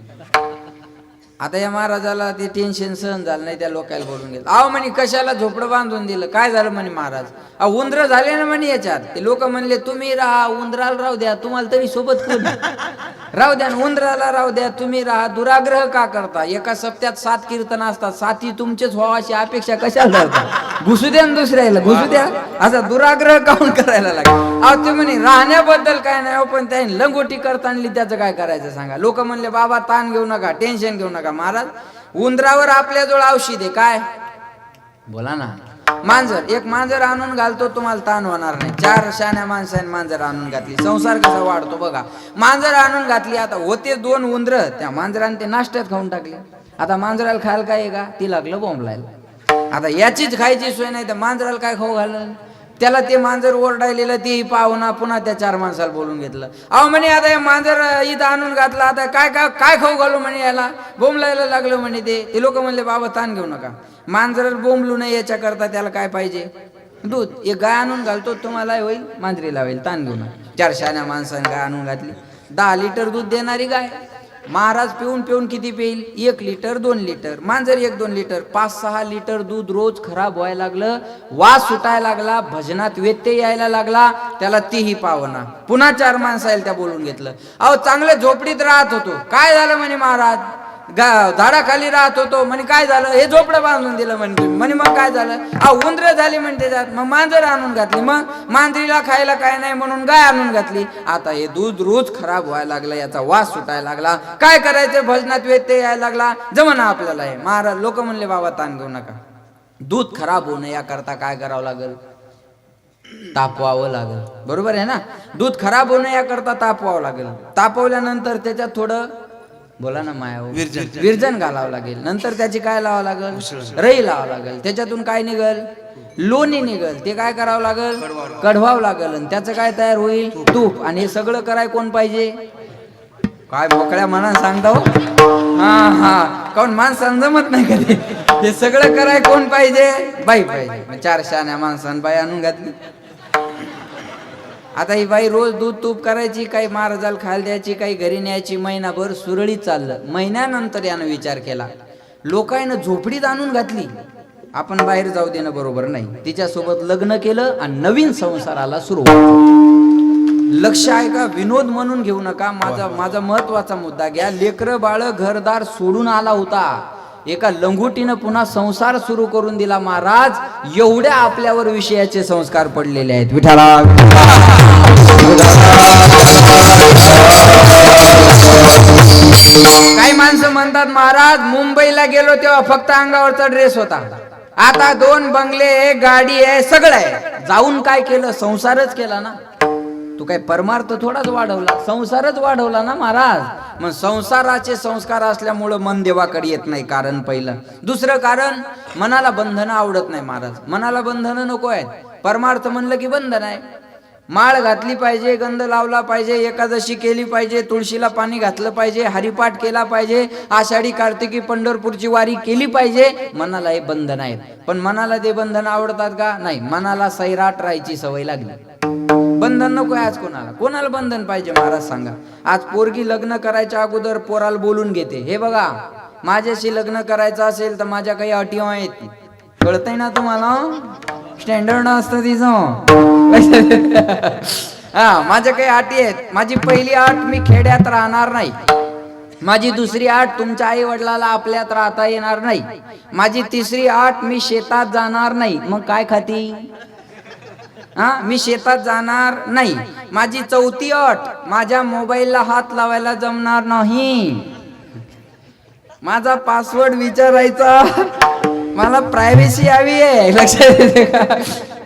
S2: आता या महाराजाला ते टेन्शन सहन झालं नाही. त्या लोकांना बोलून गेलं. अहो म्हणे कशाला झोपडं बांधून दिलं? काय झालं म्हणे महाराज? अहो उंदरं झाले ना म्हणे याच्यात. ते लोक म्हणले तुम्ही राहा, उंदराला राहू द्या, तुम्हाला तरी सोबत कोण राहू द्या, उंदराला राहू द्या, तुम्ही राहा. दुराग्रह का करता? एका सप्त्यात 7 कीर्तन असतात. 7ही तुमचेच व्हावं अशी अपेक्षा कशाला करता? घुसू द्या ना दुसऱ्याला, घुसू द्या. असा दुराग्रह काऊन करायला लागला? अहो ते म्हणे राहण्याबद्दल काय नाही, पण त्याने लंगोटी करता आणली, त्याचं काय करायचं सांगा? लोक म्हणले बाबा ताण घेऊ नका, टेन्शन घेऊ नका. महाराज उंदरावर आपल्याजवळ औषध आहे. काय? बोला ना. मांजर. एक मांजर आणून घालतो, तुम्हाला ताण होणार नाही. 4 शहाण्या माणसाने मांजर आणून घातली. संसार कसा वाढतो बघा. मांजर आणून घातली. आता होते 2 उंदरं. त्या मांजराने ते नाश्त्यात खाऊन टाकले. आता मांजराला खायला काय आहे का? ती लागलं बोंबलायला. आता याचीच खायची सोय नाही तर मांजराला काय खाऊ घाललं? त्याला ते मांजर ओरडायलेलं तेही पाहुणा पुन्हा त्या 4 माणसाला बोलून घेतलं. अहो म्हणे आता हे मांजर इथं आणून घातला, आता काय काय काय खाऊ घालू म्हणे याला? बोंबलायला लागलं म्हणे. ते लोक म्हणले बाबा ताण घेऊ नका, मांजर बोंबलू नये याच्याकरता त्याला काय पाहिजे? दूध. एक गाय आणून घालतो, तुम्हाला होईल, मांजरीला होईल, ताण घेऊ नका. 4 शहाण्या माणसाने गाय आणून घातली. 10 लिटर दूध देणारी गाय. महाराज पिऊन पिऊन किती पेईल? 1 लिटर 2 लिटर. मांजर 1-2 लिटर. 5-6 लिटर दूध रोज खराब व्हायला लागलं. वास सुटायला लागला. भजनात व्यत्यय यायला लागला. त्याला तीही पावना. पुन्हा 4 माणसाला त्या बोलून घेतलं. अहो चांगलं झोपडीत राहत होतो. काय झालं म्हणे महाराज? झाडाखाली राहत होतो म्हणे काय झालं, हे झोपडं बांधून दिलं म्हणे तुम्ही. म्हणे मग काय झालं, उंदरं झाली म्हणते त्यात, मग मांजर आणून घातली, मग मांजरीला खायला काय नाही म्हणून गाय आणून घातली. आता हे दूध रोज खराब व्हायला लागलं, याचा वास सुटायला लागला, काय करायचं, भजनात व्यत्यय यायला लागला, जमना आपल्याला हे. महाराज लोक म्हणले बाबा ताण घेऊ नका, दूध खराब होऊ नये याकरता काय करावं लागेल, तापवावं लागेल. बरोबर आहे ना, दूध खराब होऊ नये याकरता तापवावं लागेल. तापवल्यानंतर त्याच्यात थोडं बोला ना माया विरजन घालावं लागेल. नंतर त्याची काय लावावं लागेल, रई लावावं लागेल. त्याच्यातून काय निघल, लोणी निघल. ते काय करावं लागेल, कढवावं लागेल. आणि त्याचं काय तयार होईल, तूप. आणि हे सगळं कराय कोण पाहिजे, काय मोकळ्या मनानं सांगता हो. हा काऊन माणसानं जमत नाही कधी. हे सगळं कराय कोण पाहिजे, बाई पाहिजे. 4 शाण्या माणसानं बाई आणून घातली. आता ही बाई रोज दूध तूप करायची, काही महाराजाला खायला द्यायची, काही घरी न्यायची. महिनाभर सुरळीत चाललं. महिन्यानंतर यानं विचार केला, लोकांना झोपडीत आणून घातली, आपण बाहेर जाऊ देणं बरोबर नाही. तिच्यासोबत लग्न केलं आणि नवीन संसाराला सुरुवात. लक्ष आहे का, विनोद म्हणून घेऊ नका. माझा महत्वाचा मुद्दा घ्या. लेकरं बाळ घरदार सोडून आला होता, एका लंगोटीनं पुन्हा संसार सुरू करून दिला. महाराज एवढ्या आपल्यावर विषयाचे संस्कार पडलेले आहेत. विठाला काही माणसं म्हणतात महाराज मुंबईला गेलो तेव्हा फक्त अंगावरचा ड्रेस होता, आता 2 बंगले आहे, गाडी आहे, सगळं आहे. जाऊन काय केलं, संसारच केला ना. तू काय परमार्थ थोडाच वाढवला, संसारच वाढवला ना महाराज. मग संसाराचे संस्कार असल्यामुळं मन देवाकडे येत नाही, कारण पहिलं. दुसरं कारण, मनाला बंधनं आवडत नाही महाराज. मनाला बंधनं नको आहेत. परमार्थ म्हणलं की बंधन आहे. माळ घातली पाहिजे, गंध लावला पाहिजे, एकादशी केली पाहिजे, तुळशीला पाणी घातलं पाहिजे, हरिपाठ केला पाहिजे, आषाढी कार्तिकी पंढरपूरची वारी केली पाहिजे. मनाला हे बंधन आहेत. पण मनाला ते बंधन आवडतात का, नाही. मनाला सैराट राहायची सवय लागली. बंधन नको आज कोणाला बंधन पाहिजे महाराज सांगा. आज पोरगी लग्न करायच्या अगोदर पोराला बोलून घेते, हे बघा माझ्याशी लग्न करायचं असेल तर माझ्या काही अटी आहेत, कळतंय ना तुम्हाला, स्टँडर्ड असतं तिचं. माझ्या काही अटी आहेत. माझी पहिली अट, मी खेड्यात राहणार नाही. माझी दुसरी अट, तुमच्या आई वडिलाला आपल्यात राहता येणार नाही. माझी तिसरी अट, मी शेतात जाणार नाही. मग काय खाती, मी शेतात जाणार नाही. माझी चौथी अट, माझ्या मोबाईलला हात लावायला जमणार नाही. माझा पासवर्ड विचारायचा, मला प्रायव्हसी हवी आहे. लक्षात येते का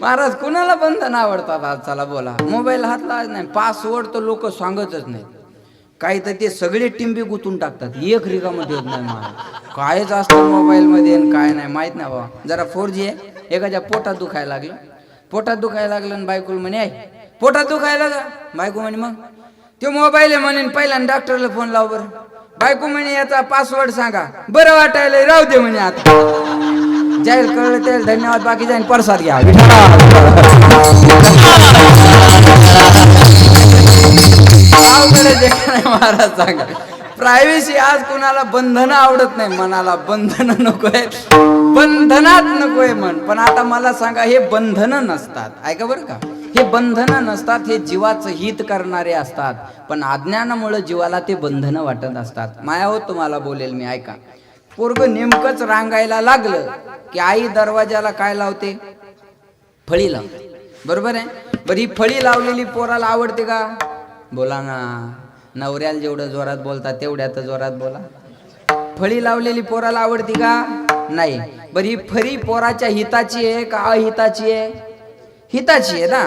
S2: महाराज, कुणाला बंधन आवडतात आज, चला बोला. मोबाईल हात लावायचा नाही, पासवर्ड तर लोक सांगतच नाही. काही तर ते सगळे टिंबे गुंतून टाकतात, एक रिकामध्ये होत नाही महाराज. कायच असतं मोबाईल मध्ये काय नाही माहित नाही बाबा. जरा 4G आहे, एखाद्या पोटात दुखायला लागलं, आणि बायकोला म्हणे आहे पोटात दुखायला का, बायको म्हणे मग तो मोबाईल आहे म्हणे, पहिल्यांदा डॉक्टरला फोन लाव बरं. बायको म्हणे याचा पासवर्ड सांगा, बरं वाटायला राहू दे म्हणे. आता जाईल कळलं त्याला धन्यवाद, बाकी जाईल परसाद घ्या. महाराज सांगा, प्रायव्हसी आज कुणाला बंधन आवडत नाही. मनाला बंधन नकोय, बंधनात नकोय मन. पण आता मला सांगा, हे बंधन नसतात, ऐका बरं का, हे बंधन नसतात, हे जीवाचं हित करणारे असतात. पण अज्ञानामुळे जीवाला ते बंधन वाटत असतात. माया हो तुम्हाला बोलेल मी, ऐका. पोरग नेमकंच रांगायला लागलं की आई दरवाजाला काय लावते, फळी लावते. बरोबर आहे. बरं ही फळी लावलेली पोराला आवडते का, बोला ना. नवऱ्याला जेवढं जोरात बोलतात तेवढ्यात जोरात बोला. फळी लावलेली पोराला आवडती का, नाही. बरं ही फळी पोराच्या हिताची आहे का अहिताची आहे, हिताची आहे ना.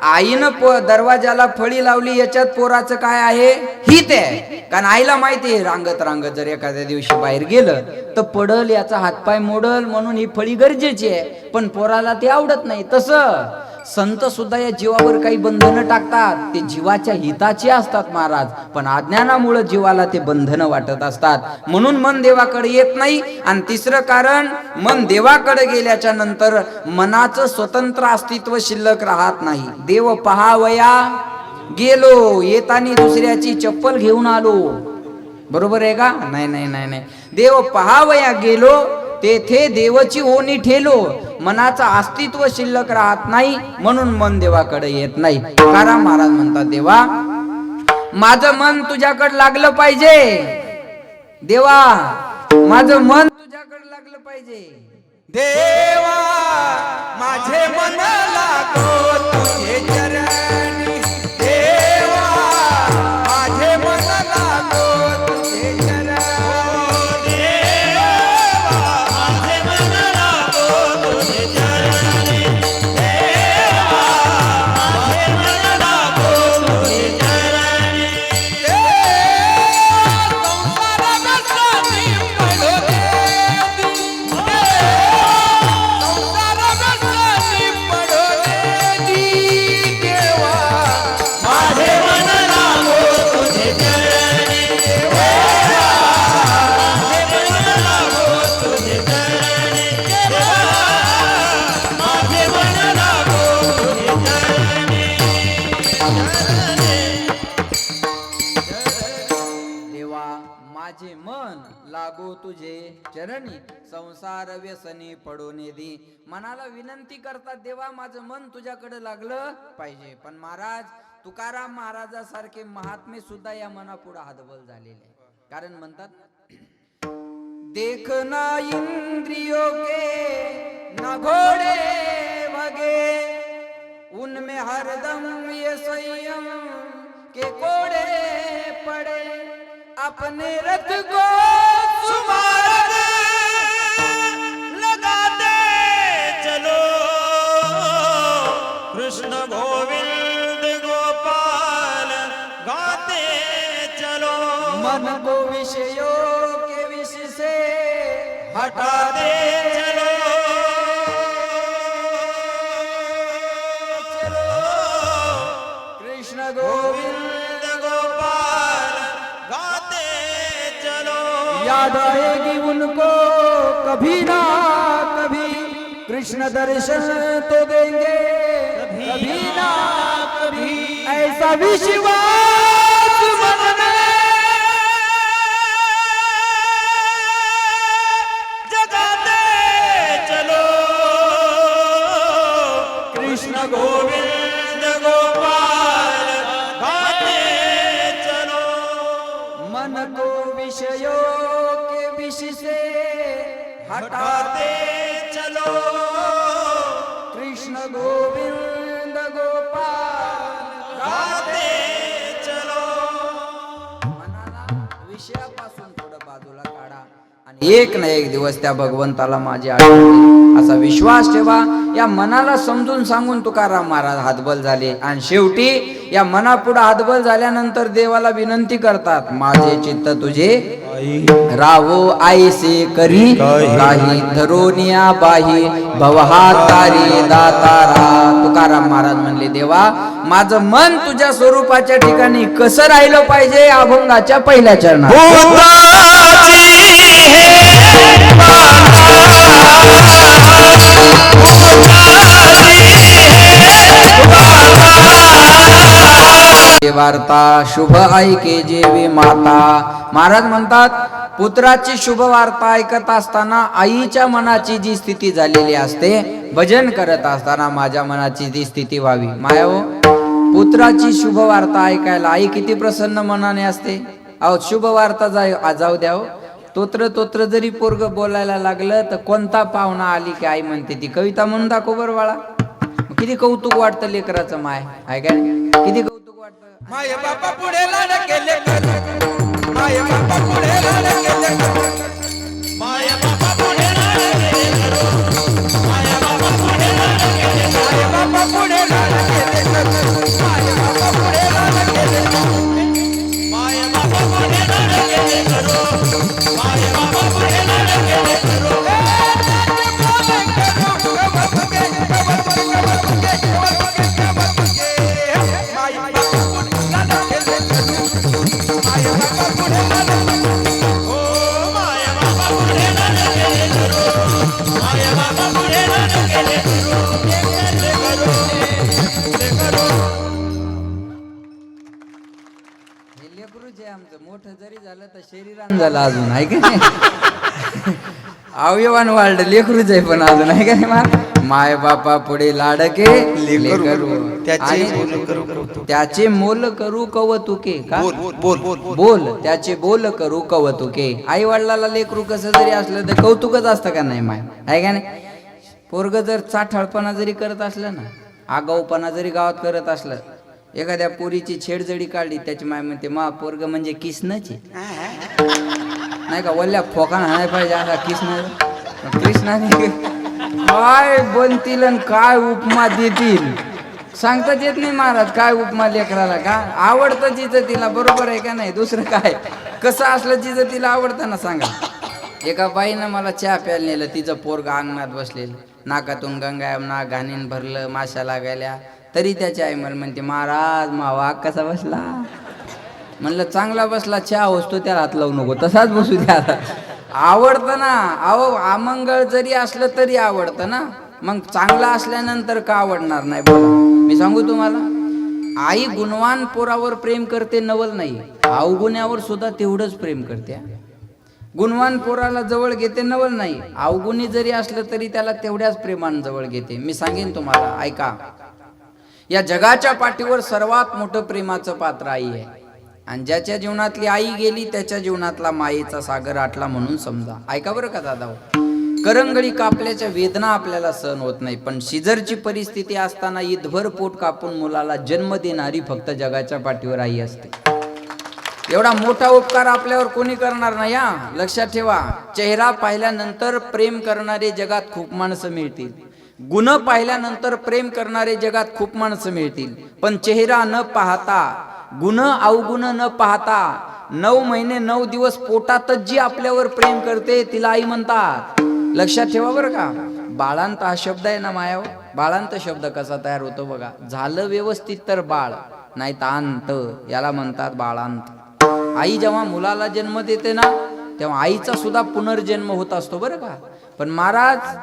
S2: आईनं दरवाजाला फळी लावली, याच्यात पोराचं काय आहे, हित आहे. कारण आईला माहिती आहे रांगत रांगत जर एखाद्या दिवशी बाहेर गेलं तर पडल, याचा हातपाय मोडल, म्हणून ही फळी गरजेची आहे. पण पोराला ते आवडत नाही. तसं संत सुद्धा या जीवावर काही बंधनं टाकतात, ते जीवाच्या हिताची असतात महाराज. पण अज्ञानामुळे जीवाला ते बंधनं वाटत असतात, म्हणून मन देवाकडे येत नाही. आणि तिसरं कारण, मन देवाकडे गेल्याच्या नंतर मनाचं स्वतंत्र अस्तित्व शिल्लक राहत नाही. देव पहावया गेलो, येतानी दुसऱ्याची चप्पल घेऊन आलो. बरोबर आहे का, नाही नाही नाही नाही. देव पहावया गेलो, तेथे देवाची ओणी ठेलो. मनाचं अस्तित्व शिल्लक राहत नाही, म्हणून मन देवाकडे येत नाही. तुकाराम महाराज म्हणतात, देवा माझं मन तुझ्याकडे लागलं पाहिजे. देवा माझं मन तुझ्याकडे लागलं पाहिजे.
S4: देवा माझे मन लागो तुझे चरणी देवा माझे मन लागो तुझे चरणी देवा माझे मन लागो तुझे चरणी देवा माझे मन लागो तुझे चरणी
S2: देवा माझे मन लागो तुझे चरणी संसार व्यसनी पडून दी. मनाला विनंती करतात देवा माझं मन तुझ्याकडे लागलं पाहिजे. पण महाराज तुकाराम महाराजासारखे महात्मे सुद्धा या मनापुढे हातबल झालेले आहे. कारण म्हणतात देखना इंद्रियों के न घोड़े भगे उनमें हरदम ये संयम के कोड़े पड़े अपने रथ को
S4: सुमार लगाते चलो कृष्ण गोविंद गोपाल गाते चलो
S2: मन को विषयों के विष से
S4: हटाते चलो
S2: कृष्ण गोविंद
S4: गोपाल गाते चलो
S2: याद आएगी उनको कभी ना कभी कृष्ण दर्शन तो देंगे कभी ना कभी ऐसा विश्वास मन में
S4: जगाते चलो कृष्ण गोविंद गोपाल गाते चलो
S2: मन को विषयों के विष से हटाते
S4: गाते चलो
S2: कृष्ण गोविंद गोपाल
S4: गाते चलो
S2: मनाला विषयापासून थोडं बाजूला काढा आणि एक ना एक दिवस त्या भगवंताला माझी आठवण येईल असा विश्वास ठेवा. या मनाला समजून सांगून तुकाराम महाराज हातबल झाले आणि शेवटी या मनापुढे हातबल झाल्यानंतर देवाला विनंती करतात माझे चित्त तुझे रावो आईसे करी काही धरोनिया बाही भवहातारी दातारा. तुकाराम महाराज म्हणले देवा माझं मन तुझ्या स्वरूपाच्या ठिकाणी कसं राहिलं पाहिजे अभंगाच्या पहिल्या चरणात. वार्ता शुभ ऐके जेवी माता. महाराज म्हणतात पुत्राची शुभ वार्ता ऐकत असताना आईच्या मनाची जी स्थिती झालेली असते भजन करत असताना माझ्या मनाची जी स्थिती व्हावी. मायाओ पुत्राची शुभ वार्ता ऐकायला आई किती प्रसन्न मनाने असते. अहो शुभ वार्ता जाऊ द्याव तोत्र जरी पोरग बोलायला लागलं तर कोणता पाहुणा आली की आई म्हणते ती कविता म्हणून दाखव बरं बाळा. किती कौतुक वाटतं लेकराचं माय आहे काय किती कौतुक वाटतं.
S4: माय बापा पुढे लाड केले माय बापा पुढे लाड केले माय बापा पुढे लाड केले माय बापा पुढे लाड केले माय बापा पुढे लाड केले माय बापा पुढे लाड केले माय बापा पुढे लाड केले माय बापा पुढे लाड केले
S2: आमचं मोठं जरी झालं तर शरीरान झालं अजून आहे की नाही. अवयवान वाढलं लेकरूच आहे पण अजून आहे काय माय बापा पुढे लाडके लेकरू
S4: त्याचे
S2: आणि
S4: बोल करू कौतुक.
S2: त्याचे मोल करू कौतुके का
S4: बोल बोल बोल
S2: बोल त्याचे बोल करू कौतुके. आई वडिलाला लेकरू कसं जरी असलं तर कौतुकच असतं का नाही माय आहे का नाही. पोरग जर चाठळपणा जरी करत असलं ना आगाऊपणा जरी गावात करत असलं एखाद्या पोरीची छेडजडी काढली त्याची माय म्हणते मा पोरग म्हणजे किसनची नाही का वल्ल्या फोकान हाणाय पाहिजे असा कृष्णाने काय बनतील आणि काय उपमा देतील सांगताच येत नाही महाराज. काय उपमा लेकराला का आवडतं जिचं तिला बरोबर आहे का नाही. दुसरं काय कसं असलं जिचं तिला आवडतं ना सांगा. एका बाईनं मला चहा प्यायला नेलं तिचं पोरग अंगणात बसलेलं नाकातून गंगा ना घाणीन भरलं माशा लागायल्या तरी त्याची आई मला म्हणते महाराज मा वाघ कसा बसला. म्हणलं चांगला बसला चहा होतो त्याला हात लावू नको तसाच बसू द्या. आवडतं ना अहो अमंगळ जरी असलं तरी आवडतं ना मग चांगला असल्यानंतर का आवडणार नाही बोला. मी सांगू तुम्हाला आई गुणवान पोरावर प्रेम करते नवल नाही अवगुण्यावर सुद्धा तेवढंच प्रेम करते. गुणवान पोराला जवळ घेते नवल नाही अवगुणी जरी असलं तरी त्याला तेवढ्याच प्रेमान जवळ घेते. मी सांगेन तुम्हाला ऐका या जगाच्या पाठीवर सर्वात मोठं प्रेमाचं पात्र आई आहे आणि ज्याच्या जीवनातली आई गेली त्याच्या जीवनातला मायेचा सागर आटला म्हणून समजा. ऐका बरं का दादा करंगळी कापल्याच्या वेदना आपल्याला सहन होत नाही पण शिजरची परिस्थिती असताना ईदभर पोट कापून मुलाला जन्म देणारी फक्त जगाच्या पाठीवर आई असते. एवढा मोठा उपकार आपल्यावर कोणी करणार नाही हा लक्षात ठेवा. चेहरा पाहिल्यानंतर प्रेम करणारे जगात खूप माणसं मिळतील गुण पाहिल्यानंतर प्रेम करणारे जगात खूप माणसं मिळतील पण चेहरा न पाहता गुण अवगुण न पाहता 9 महिने 9 दिवस पोटातच जी आपल्यावर प्रेम करते तिला आई म्हणतात. लक्षात ठेवा बरं का. बाळांत हा शब्द आहे ना मायाव बाळांत शब्द कसा तयार होतो बघा. झालं व्यवस्थित तर बाळ नाही तर अंत याला म्हणतात बाळांत. आई जेव्हा मुलाला जन्म देते ना तेव्हा आईचा सुद्धा पुनर्जन्म होत असतो बरं का. पण महाराज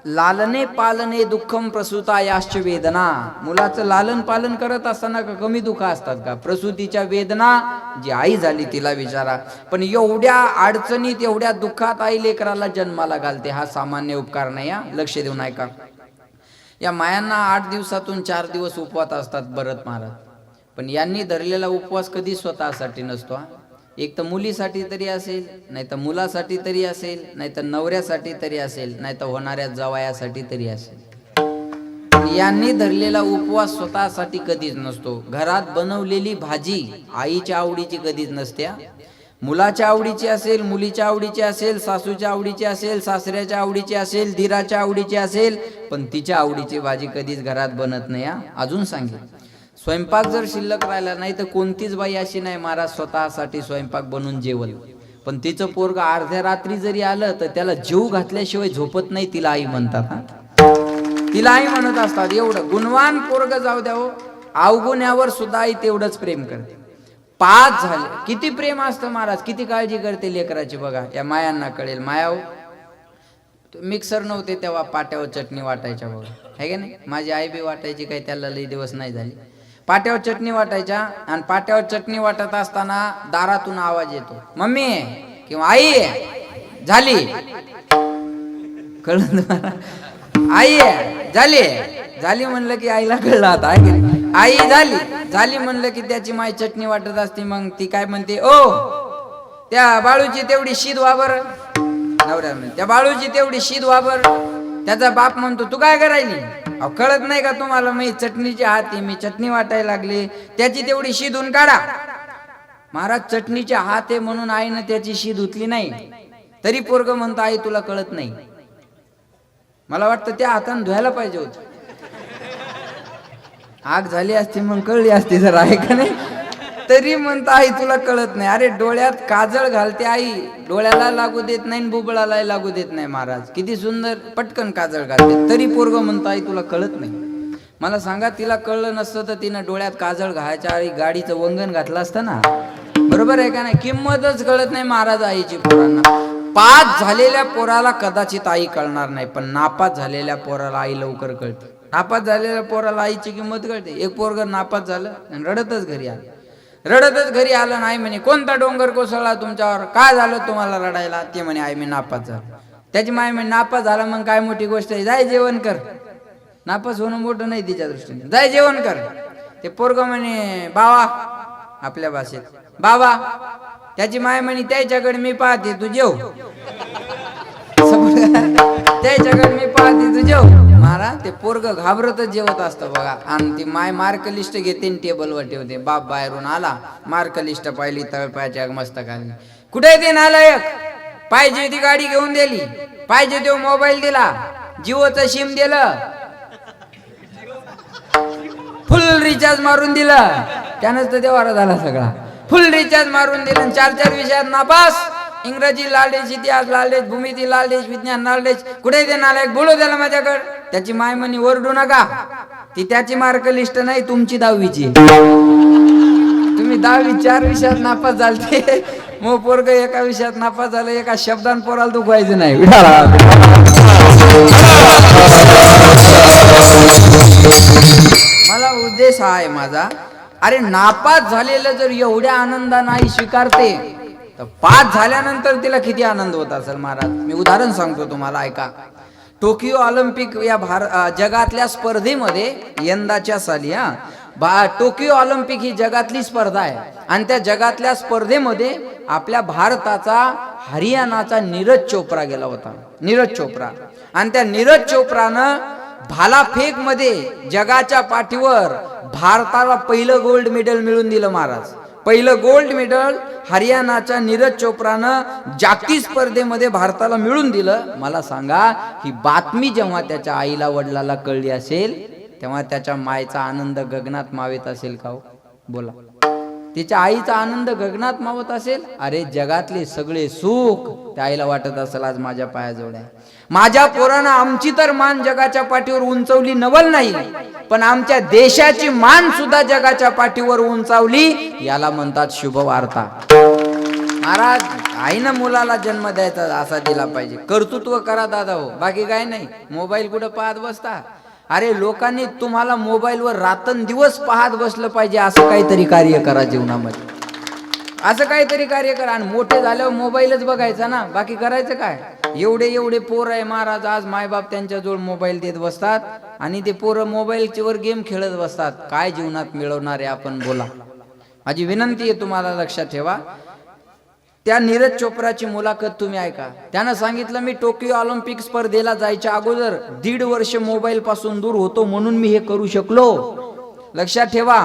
S2: लालने पालने दुःखम प्रसूता याश्च वेदना. मुलाचं लालन पालन करत असताना का कमी दुःख असतात का. प्रसूतीच्या वेदना जी आई झाली तिला विचारा. पण एवढ्या अडचणीत एवढ्या दुःखात आई लेकराला जन्माला घालते हा सामान्य उपकार नाही हा. लक्ष देऊन ऐका. या मायांना 8 दिवसातून 4 दिवस उपवास असतात भरत महाराज पण यांनी धरलेला उपवास कधी स्वतःसाठी नसतो हा. एक तर मुलीसाठी तरी असेल नाही तर मुलासाठी तरी असेल नाही तर नवऱ्यासाठी तरी असेल नाही तर होणाऱ्या जवायासाठी तरी असेल. यांनी धरलेला उपवास स्वतःसाठी कधीच नसतो. घरात बनवलेली भाजी आईच्या आवडीची कधीच नसते. मुलाच्या आवडीची असेल मुलीच्या आवडीची असेल सासूच्या आवडीची असेल सासऱ्याच्या आवडीची असेल धीराच्या आवडीची असेल पण तिच्या आवडीची भाजी कधीच घरात बनत नाही. अजून सांगेल स्वयंपाक जर शिल्लक राहिला नाही तर कोणतीच बाई अशी नाही महाराज स्वतःसाठी स्वयंपाक बनवून जेवल पण तिचं पोरग अर्ध्या रात्री जरी आलं तर त्याला जीव घातल्याशिवाय झोपत नाही तिला आई म्हणतात हा. तिला आई म्हणत असतात. एवढं गुणवान पोरग जाऊ द्यावं अवगुण्यावर सुद्धा आई तेवढंच प्रेम करते. 5 झाले किती प्रेम असतं महाराज किती काळजी करते लेकराची बघा. या मायांना कळेल. मायाव मिक्सर नव्हते तेव्हा पाट्यावर चटणी वाटायच्या बघा है का नाही. माझी आई बी वाटायची काही त्याला लई दिवस नाही झाले. पाट्यावर चटणी वाटायच्या आणि पाट्यावर चटणी वाटत असताना दारातून आवाज येतो मम्मी किंवा आई झाली. कळलं आई झाली झाली म्हणलं की आईला कळलं आता आई झाली झाली म्हणलं की त्याची माय चटणी वाटत असते. मग ती काय म्हणते ओ त्या बाळूची तेवढी शीद वाबर. नवऱ्या म्हणते त्या बाळूची तेवढी शीद वाबर. त्याचा बाप म्हणतो तू काय करायली. अहो कळत नाही का तुम्हाला मी चटणीची हाती मी चटणी वाटायला लागले त्याची तेवढी शीद धुवून काढा. महाराज चटणीचे हात आहे म्हणून आईनं त्याची शीद धुतली नाही तरी पोरग म्हणतो आई तुला कळत नाही. मला वाटतं त्या हाताने धुवायला पाहिजे होत. आग झाली असती मग कळली असती जर आहे का नाही. तरी म्हणता आई तुला कळत नाही. अरे डोळ्यात काजळ घालते आई डोळ्याला लागू देत नाही बुबळाला लागू देत नाही. महाराज किती सुंदर पटकन काजळ घालते तरी पोरग म्हणता आई तुला कळत नाही. मला सांगा तिला कळलं नसतं तर तिनं डोळ्यात काजळ घालायच्या आधी गाडीचं वंगण घातलं असतं ना. बरोबर आहे का नाही. किंमतच कळत नाही महाराज आईची पोरांना. 5 झालेल्या पोराला कदाचित आई कळणार नाही पण नापास झालेल्या पोराला आई लवकर कळते. नापास झालेल्या पोराला आईची किंमत कळते. एक पोरग नापास झालं आणि रडतच घरी आलं नाही म्हणे कोणता डोंगर कोसळला तुमच्यावर काय झालं तुम्हाला रडायला. ते म्हणे आई मी नापास झालो. त्याची माय म्हणे नापास झाला मग काय मोठी गोष्ट आहे, जाय जेवण कर. नापास होणं मोठं नाही तिच्या दृष्टीने, जाय जेवण कर. ते पोरग म्हणे बाबा, आपल्या भाषेत बाबा. त्याची माय म्हणे त्याच्याकडे मी पाहते तू जेव. त्याच्याकडे मी पाहते तू जेव. महाराज ते पोरग घाबरतच जेवत असतं बघा. आणि ती माय मार्क लिस्ट घेते टेबलवर ठेवते. बाप बाहेरून आला, मार्क लिस्ट पाहिली तळपायाच्या मस्तकाने. कुठे ते नालायक, पाहिजे ती गाडी घेऊन दिली, पाहिजे तो मोबाईल दिला, जिओचं सिम दिलं, फुल रिचार्ज मारून दिलं. त्यानंच तर देवारा झाला सगळा. फुल रिचार्ज मारून दिलं. 4 विषयात नापास. इंग्रजी लालडेच, इतिहास लालडेच, भूमिती लालडेच, विज्ञान लालडेच. कुठे ते नालायक, बोलू द्याला माझ्याकडे. त्याची माय म्हणी ओरडू नका, ती त्याची मार्क लिस्ट नाही, तुमची 10वीची. तुम्ही 10वी 4 विषयात नापास झालते, मग पोरग एका विषयात नापास झालं, एका शब्दान पोराला दुखवायचं नाही. मला उद्देश हा आहे माझा, अरे नापास झालेलं जर एवढ्या आनंदाने आई स्वीकारते, तर पास झाल्यानंतर तिला किती आनंद होत असेल महाराज. मी उदाहरण सांगतो तुम्हाला, ऐका. टोकियो ऑलिम्पिक या जगातल्या स्पर्धेमध्ये यंदाच्या साली टोकियो ऑलिम्पिक ही जगातली स्पर्धा आहे. आणि त्या जगातल्या स्पर्धेमध्ये आपल्या भारताचा हरियाणाचा नीरज चोप्रा गेला होता. नीरज चोप्रा. आणि त्या नीरज चोप्रानं भालाफेक मध्ये जगाच्या पाठीवर भारताला पहिलं गोल्ड मेडल मिळवून दिलं महाराज. पहिलं गोल्ड मेडल हरियाणाच्या नीरज चोप्रानं जागतिक स्पर्धेमध्ये भारताला मिळवून दिलं. मला सांगा, ही बातमी जेव्हा त्याच्या आईला वडिलाला कळली असेल, तेव्हा त्याच्या मायचा आनंद गगनात मावेत असेल का हो? बोला. तिच्या आईचा आनंद गगनात मावत असेल. अरे जगातले सगळे सुख त्या आईला वाटत असेल आज माझ्या पायाजवळ आहे. माझ्या पोरानं आमची तर मान जगाच्या पाठीवर उंचवली नवल नाही, पण आमच्या देशाची मान सुद्धा जगाच्या पाठीवर उंचावली, याला म्हणतात शुभ वार्ता. महाराज, आईनं मुलाला जन्म द्यायचा असा दिला पाहिजे. कर्तृत्व करा दादा हो, बाकी काय नाही. मोबाईल कुठं पाहत बसता. अरे लोकांनी तुम्हाला मोबाईलवर रात्रंदिवस पाहत बसलं पाहिजे, असं काहीतरी कार्य करा जीवनामध्ये. असं काहीतरी कार्य करा. आणि मोठे झाल्यावर मोबाईलच बघायचा ना, बाकी करायचं काय. एवढे पोरं आहे महाराज, आज मायबाप त्यांच्याजवळ मोबाईल देत बसतात आणि ते पोरं मोबाईलवर गेम खेळत बसतात. काय जीवनात मिळवणार आहे आपण, बोला. माझी विनंती आहे तुम्हाला, लक्षात ठेवा. त्या नीरज चोप्राची मुलाखत तुम्ही ऐका. त्यानं सांगितलं, मी टोकियो ऑलिम्पिक स्पर्धेला जायच्या अगोदर 1.5 वर्ष मोबाईल पासून दूर होतो, म्हणून मी हे करू शकलो. लक्षात ठेवा.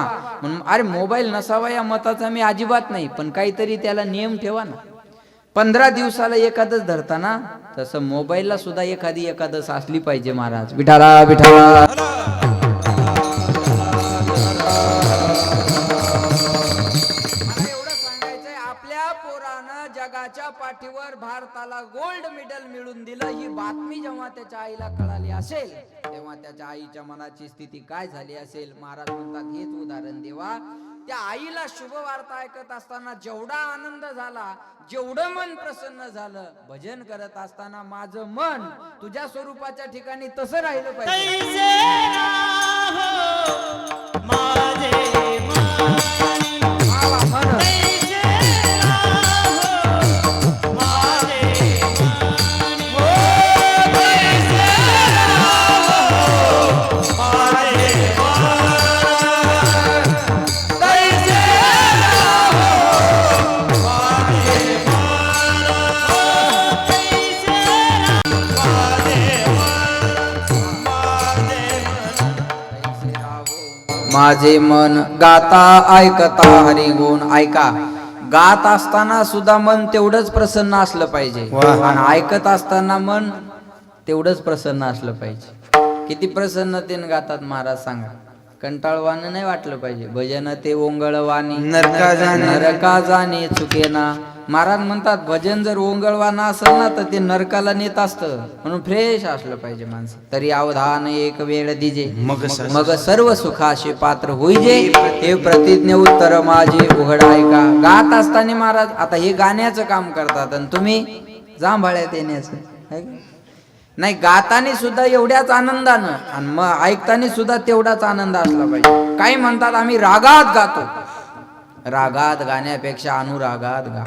S2: अरे मोबाईल नसावा या मताचा मी अजिबात नाही, पण काहीतरी त्याला नियम ठेवा ना. 15 दिवसाला एकादश धरताना, तसं मोबाईलला सुद्धा एखादी एकादश असली पाहिजे महाराज. विठाला विठाला. जगाच्या पाठीवर भारताला गोल्ड मेडल मिळवून दिलं, ही बातमी जेव्हा त्याच्या आईला कळाली असेल, तेव्हा त्याच्या आईच्या मनाची स्थिती काय झाली असेल. महाराज म्हणतात, हेच उदाहरण देवा. त्या आईला शुभ वार्ता ऐकत असताना जेवढा आनंद झाला, जेवढं मन प्रसन्न झालं, भजन करत असताना माझं मन तुझ्या स्वरूपाच्या ठिकाणी तसं राहिलं पाहिजे. माझे मन गाता ऐकता हरी गुण. ऐका, गात असताना सुद्धा मन तेवढंच प्रसन्न असलं पाहिजे, आणि ऐकत असताना मन तेवढंच प्रसन्न असलं पाहिजे. किती प्रसन्नतेने गातात महाराज सांगा. कंटाळवानं नाही वाटलं पाहिजे. भजन ते ओंगळवाणी नरका जाणे चुकेना. महाराज म्हणतात, भजन जर ओंगळवानं असेल ना, तर ते नरकाला नेत असतं. म्हणून फ्रेश असलं पाहिजे माणसं. तरी अवधान एक वेळ दिजे, मग सर्व सुखाशी पात्र होईजे. हे प्रतिज्ञा उत्तर माझे उघड ऐका. गात असताना महाराज आता हे गाण्याचं काम करतात, आणि तुम्ही जांभाळ्यात येण्याचं नाही. गातानी सुद्धा एवढ्याच आनंदानं, आणि मग ऐकतानी सुद्धा तेवढाच आनंद असला पाहिजे. काही म्हणतात आम्ही रागात गातो. रागात गाण्यापेक्षा अनुरागात गा.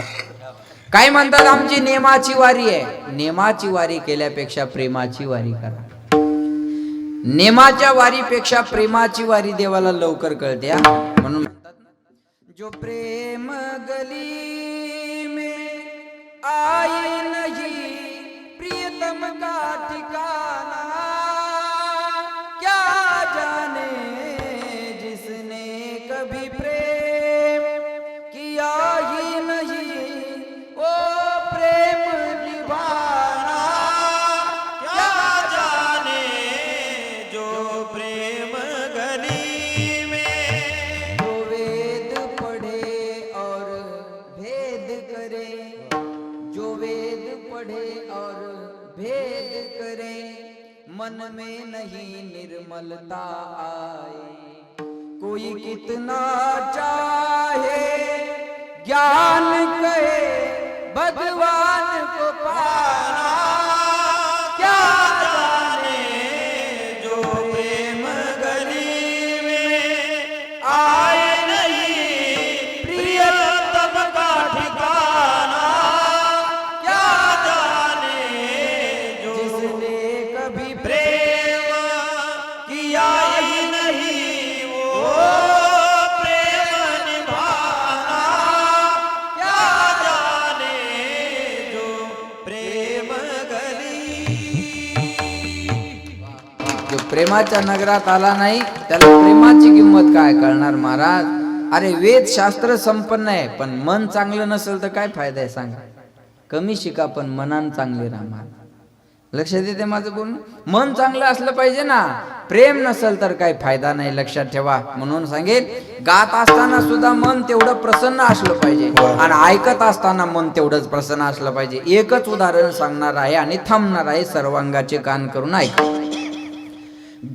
S2: काय म्हणतात आमची नेमाची वारी आहे. नेमाची वारी केल्यापेक्षा प्रेमाची वारी करा. नेमाच्या वारीपेक्षा प्रेमाची वारी देवाला लवकर कळते हा. म्हणून म्हणतात ना, जो प्रेम गली में आई नहीं प्रियतम का ठिकाना, क्या जाने जिसने कभी प्रेम किया ही नहीं वो प्रेम निभाना,
S4: क्या जाने जो प्रेम गली में
S2: जो वेद पढ़े और भेद करे, जो वेद पढ़े और भेद करे, मन में नहीं निर्मलता आए, कोई कितना चाहे ज्ञान कहे भगवान को पाना, क्या जाने
S4: जो प्रेम गली में आए नहीं प्रियतम का ठिकाना, क्या जाने जो
S2: जिसने कभी
S4: प्रेम किया ही नहीं वो प्रेम निभाना, क्या जाने जो प्रेम गली.
S2: जो प्रेमाच्या नगरात आला नाही त्याला प्रेमाची किंमत काय कळणार महाराज. अरे वेद शास्त्र संपन्न आहे पण मन चांगलं नसेल तर काय फायदा आहे सांगा. कमी शिका पण मनान चांगले राहा महाराज. लक्षात येते माझं बोलणं. मन चांगलं असलं पाहिजे ना. प्रेम नसेल तर काही फायदा नाही, लक्षात ठेवा. म्हणून सांगेल गात असताना सुद्धा मन तेवढं प्रसन्न असलं पाहिजे आणि ऐकत असताना मन तेवढंच प्रसन्न असलं पाहिजे. एकच उदाहरण सांगणार आहे आणि थांबणार आहे. सर्वांगाचे कान करून ऐका.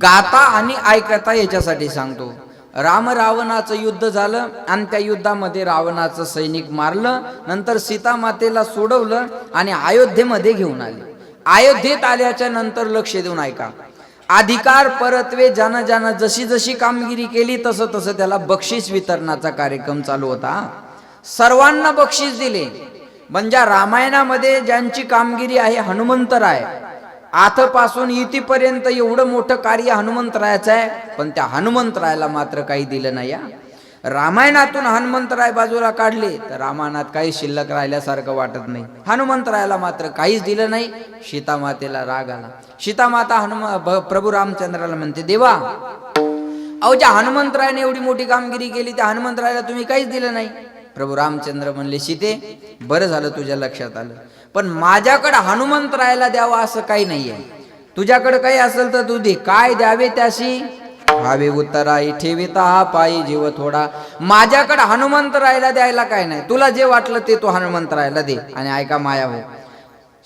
S2: गाता आणि ऐकता याच्यासाठी सांगतो. राम रावणाचं युद्ध झालं आणि त्या युद्धामध्ये रावणाचं सैनिक मारलं. नंतर सीता मातेला सोडवलं आणि अयोध्येमध्ये घेऊन आले. अयोध्येत आल्याच्या नंतर लक्ष देऊन ऐका. अधिकार परत्वे ज्यानं ज्यानं जशी जशी कामगिरी केली तसं तसं त्याला बक्षीस वितरणाचा कार्यक्रम चालू होता. सर्वांना बक्षीस दिले. म्हणजे रामायणामध्ये ज्यांची कामगिरी आहे हनुमंतराय, आथपासून इथपर्यंत एवढं मोठं कार्य हनुमंतरायाचं आहे. पण त्या हनुमंतरायाला मात्र काही दिलं नाही. रामायणातून हनुमंतराय बाजूला काढले तर रामायणात काही शिल्लक राहिल्यासारखं वाटत नाही. हनुमंतरायाला मात्र काहीच दिलं नाही. सीतामातेला राग आला. सीतामाता प्रभू रामचंद्राला म्हणते, देवा अहो ज्या हनुमंतरायाने एवढी मोठी कामगिरी केली त्या हनुमंतरायाला तुम्ही काहीच दिलं नाही. प्रभू रामचंद्र म्हणले, सीते बरं झालं तुझ्या लक्षात आलं, पण माझ्याकडे हनुमंतरायाला द्यावा असं काही नाहीये. तुझ्याकडे काही असेल तर तू दे. काय द्यावे त्याशी भावे उत्तराई ठेविता हा पायी जीव थोडा. माझ्याकडे हनुमंतरायाला द्यायला काय नाही. तुला जे वाटलं ते तू हनुमंतरायाला दे. आणि ऐका माया हो,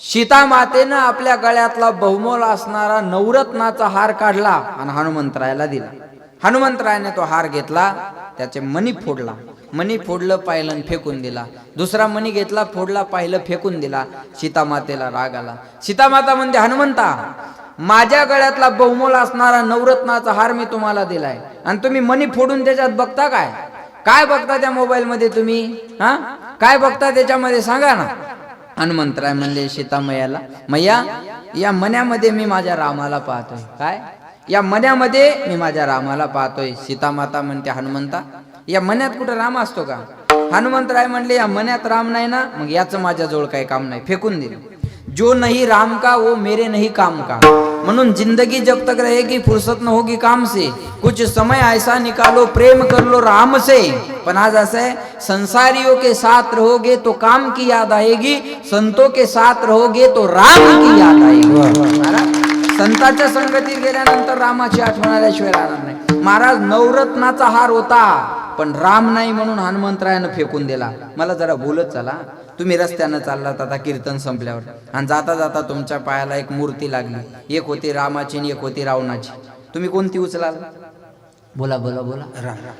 S2: सीता मातेनं आपल्या गळ्यातला बहुमोल असणारा नवरत्नाचा हार काढला आणि हनुमंतरायाला दिला. हनुमंतरायाने तो हार घेतला, त्याचे मणी फोडला. मणी फोडलं, पाहिलं, फेकून दिला. दुसरा मणी घेतला, फोडला, पाहिलं, फेकून दिला. सीतामातेला राग आला. सीतामाता म्हणते, हनुमंता माझ्या गळ्यातला बहुमोल असणारा नवरत्नाचा हार मी तुम्हाला दिलाय आणि तुम्ही मणी फोडून त्याच्यात बघता काय? काय बघता त्या मोबाईल मध्ये तुम्ही? हा काय बघता त्याच्यामध्ये सांगा ना. हनुमंतराय म्हणले सीतामयाला, मैया या मण्यामध्ये मी माझ्या रामाला पाहतोय. काय या मण्यामध्ये मी माझ्या रामाला पाहतोय. सीतामाता म्हणते, हनुमंता या मण्यात कुठं राम असतो का? हनुमंतराय म्हणले, या मण्यात राम नाही ना, मग याचं माझ्याजवळ काही काम नाही, फेकून दिलं. जो नहीं राम का वो मेरे नहीं काम का. म्हणून जिंदगी जब तक रहेगी फुर्सत न होगी काम से, कुछ समय ऐसा निकालो प्रेम कर लो राम से. पण आज असं आहे, संसारियों के साथ रहोगे तो काम की याद आएगी, संतों के साथ रहोगे तो राम की याद आएगी. संतांच्या संगतीत गेल्यानंतर रामाची आठवण आल्याशिवाय राहणार नाही. महाराज नवरत्नाचा हार होता पण राम नाही म्हणून हनुमंतरायानं फेकून दिला. मला जरा बोलत चला. तुम्ही रस्त्यानं चाललात आता कीर्तन संपल्यावर आणि जाता जाता तुमच्या पायाला एक मूर्ती लागली. एक होती रामाची आणि एक होती रावणाची. तुम्ही कोणती उचलाल? बोला बोला बोला.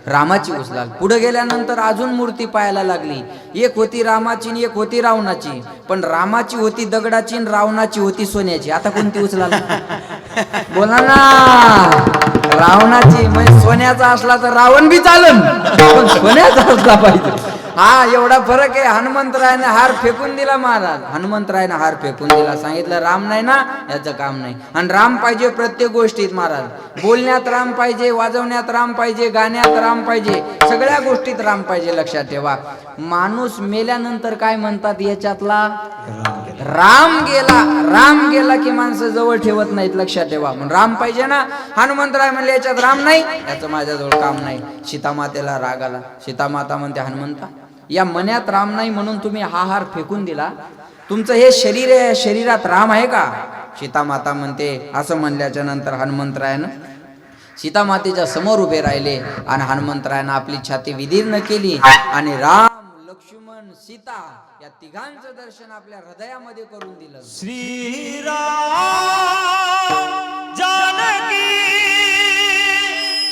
S2: रामाची उचलाल. पुढे गेल्यानंतर अजून मूर्ती पायाला लागली. एक होती रामाची आणि एक होती रावणाची. पण रामाची होती दगडाची आणि रावणाची होती सोन्याची. आता कोणती उचलाल? बोला ना. रावणाची म्हणजे सोन्याचा असला तर रावण बी चालन पण सोन्याचा असला पाहिजे. हा एवढा फरक आहे. हनुमंतरायाने हार फेकून दिला महाराज, हनुमंतरायाने हार फेकून दिला. सांगितलं राम नाही ना याचं काम नाही. आणि राम पाहिजे प्रत्येक गोष्टीत महाराज. बोलण्यात राम पाहिजे, वाजवण्यात राम पाहिजे, गाण्यात राम पाहिजे, सगळ्या गोष्टीत राम पाहिजे. लक्षात ठेवा. माणूस मेल्यानंतर काय म्हणतात याच्यातला राम गेला. राम गेला की माणसं जवळ ठेवत नाहीत. लक्षात ठेवा. म्हणून राम पाहिजे ना. हनुमंतराय म्हणले याच्यात राम नाही, याचं माझ्याजवळ काम नाही. सीतामातेला राग आला. सीतामाता म्हणते हनुमंता या मन्यात राम नाही म्हणून तुम्ही हा हार फेकून दिला. तुमचं हे शरीर आहे, शरीरात राम आहे का? सीतामाता म्हणते. असं म्हणल्याच्या नंतर हनुमंतरायानं सीतामातेच्या समोर उभे राहिले आणि हनुमंतरायानं आपली छाती विदीर्ण केली आणि राम, लक्ष्मण, सीता या तिघांचं दर्शन आपल्या हृदयामध्ये करून दिलं.
S4: श्रीराम जानकी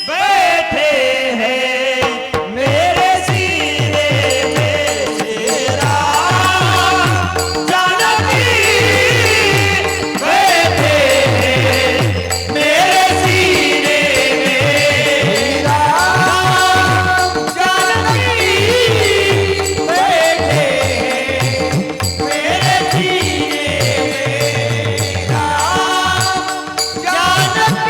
S4: बैठे हैं मेरे सीने में, श्रीराम जानकी बैठे हैं मेरे सीने में, राम जानकी बैठे मेरे सीने में, राम जानकी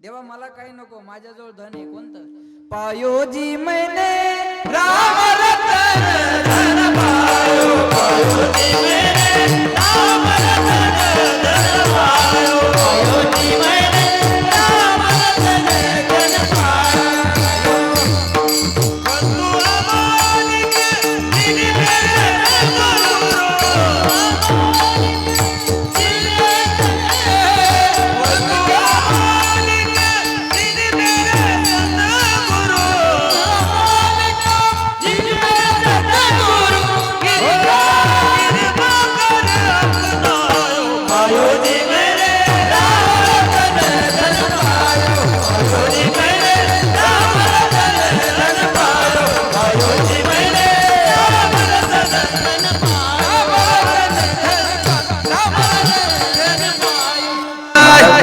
S2: देवा मला काही नको, माझ्याजवळ धन आहे कोणतं?
S3: पायोजी मैंने राम रतन धन पायो, पायोजी मैंने राम रतन धन पायो, पायोजी मैंने राम रतन धन पायो।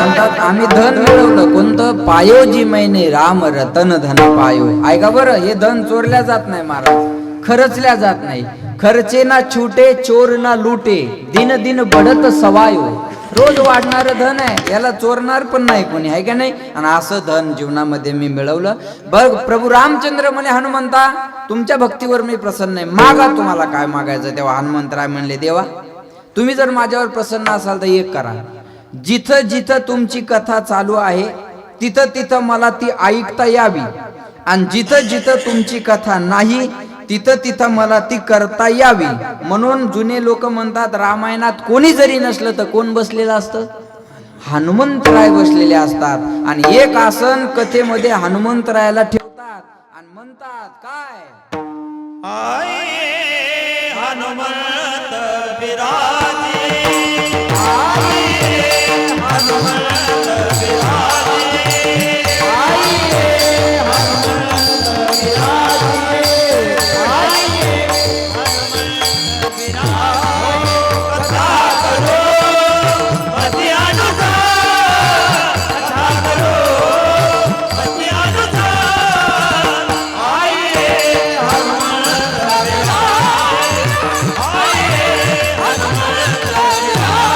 S2: म्हणतात आम्ही धन मिळवलं कोणतं, पायो जी मैने राम रतन धन पायो. ऐका बरं, हे धन चोरल्या जात नाही महाराज, खर्चल्या जात नाही. खर्चे ना छुटे चोर ना लुटे, दिन दिन बढत सवायो. रोज वाढणारं धन आहे, याला चोरणार पण नाही कोणी, आहे का नाही. आणि असं धन जीवनामध्ये मी मिळवलं. बघ प्रभू रामचंद्र म्हणे हनुमंता तुमच्या भक्तीवर मी प्रसन्न आहे, मागा तुम्हाला काय मागायचं. तेव्हा हनुमंतराय म्हणले देवा तुम्ही जर माझ्यावर प्रसन्न असाल तर एक करा, जिथं जिथं तुमची कथा चालू आहे तिथं तिथं मला ती ऐकता यावी, आणि जिथं जिथं तुमची कथा नाही तिथं तिथं मला ती करता यावी. म्हणून जुने लोक म्हणतात रामायणात कोणी जरी नसलं तर कोण बसलेलं असतं, हनुमंतराय बसलेले असतात. आणि एक आसन कथेमध्ये हनुमंतरायाला ठेवतात आणि म्हणतात काय,
S4: आई हनुमंत विराजे, आई हनुमंत विराजे, आई हनुमंत विराजे, आई हनुमंत विराजे. कथा करो मती अनुसार, कथा करो मती अनुसार. आई हनुमंत विराजे, आई हनुमंत विराजे.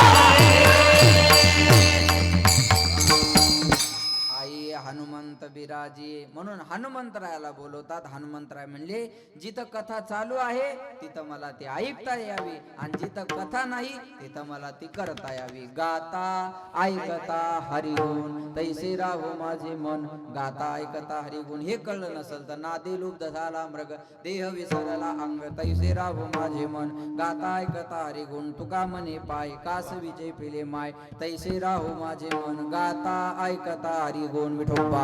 S2: आई हनुमंत बिराजी. म्हणून हनुमंतरायाला बोलवतात. हनुमंतराय म्हणले जिथं कथा चालू आहे तिथं मला ती ऐकता यावी, आणि जिथं कथा नाही तिथं मला ती करता यावी. गाता ऐकता हरिगुण तैसे राहो माझे मन, गाता ऐकता हरिगुण. हे कळलं नसेल तर नादे लुप्त झाला मृग, देह विसरला अंग, तैसे राहो माझे मन, गाता ऐकता हरिगुण. तुका म्हणे पाय कास विजय फिले माय, तैसे राहो माझे मन, गाता ऐकता हरिगुण. विठोबा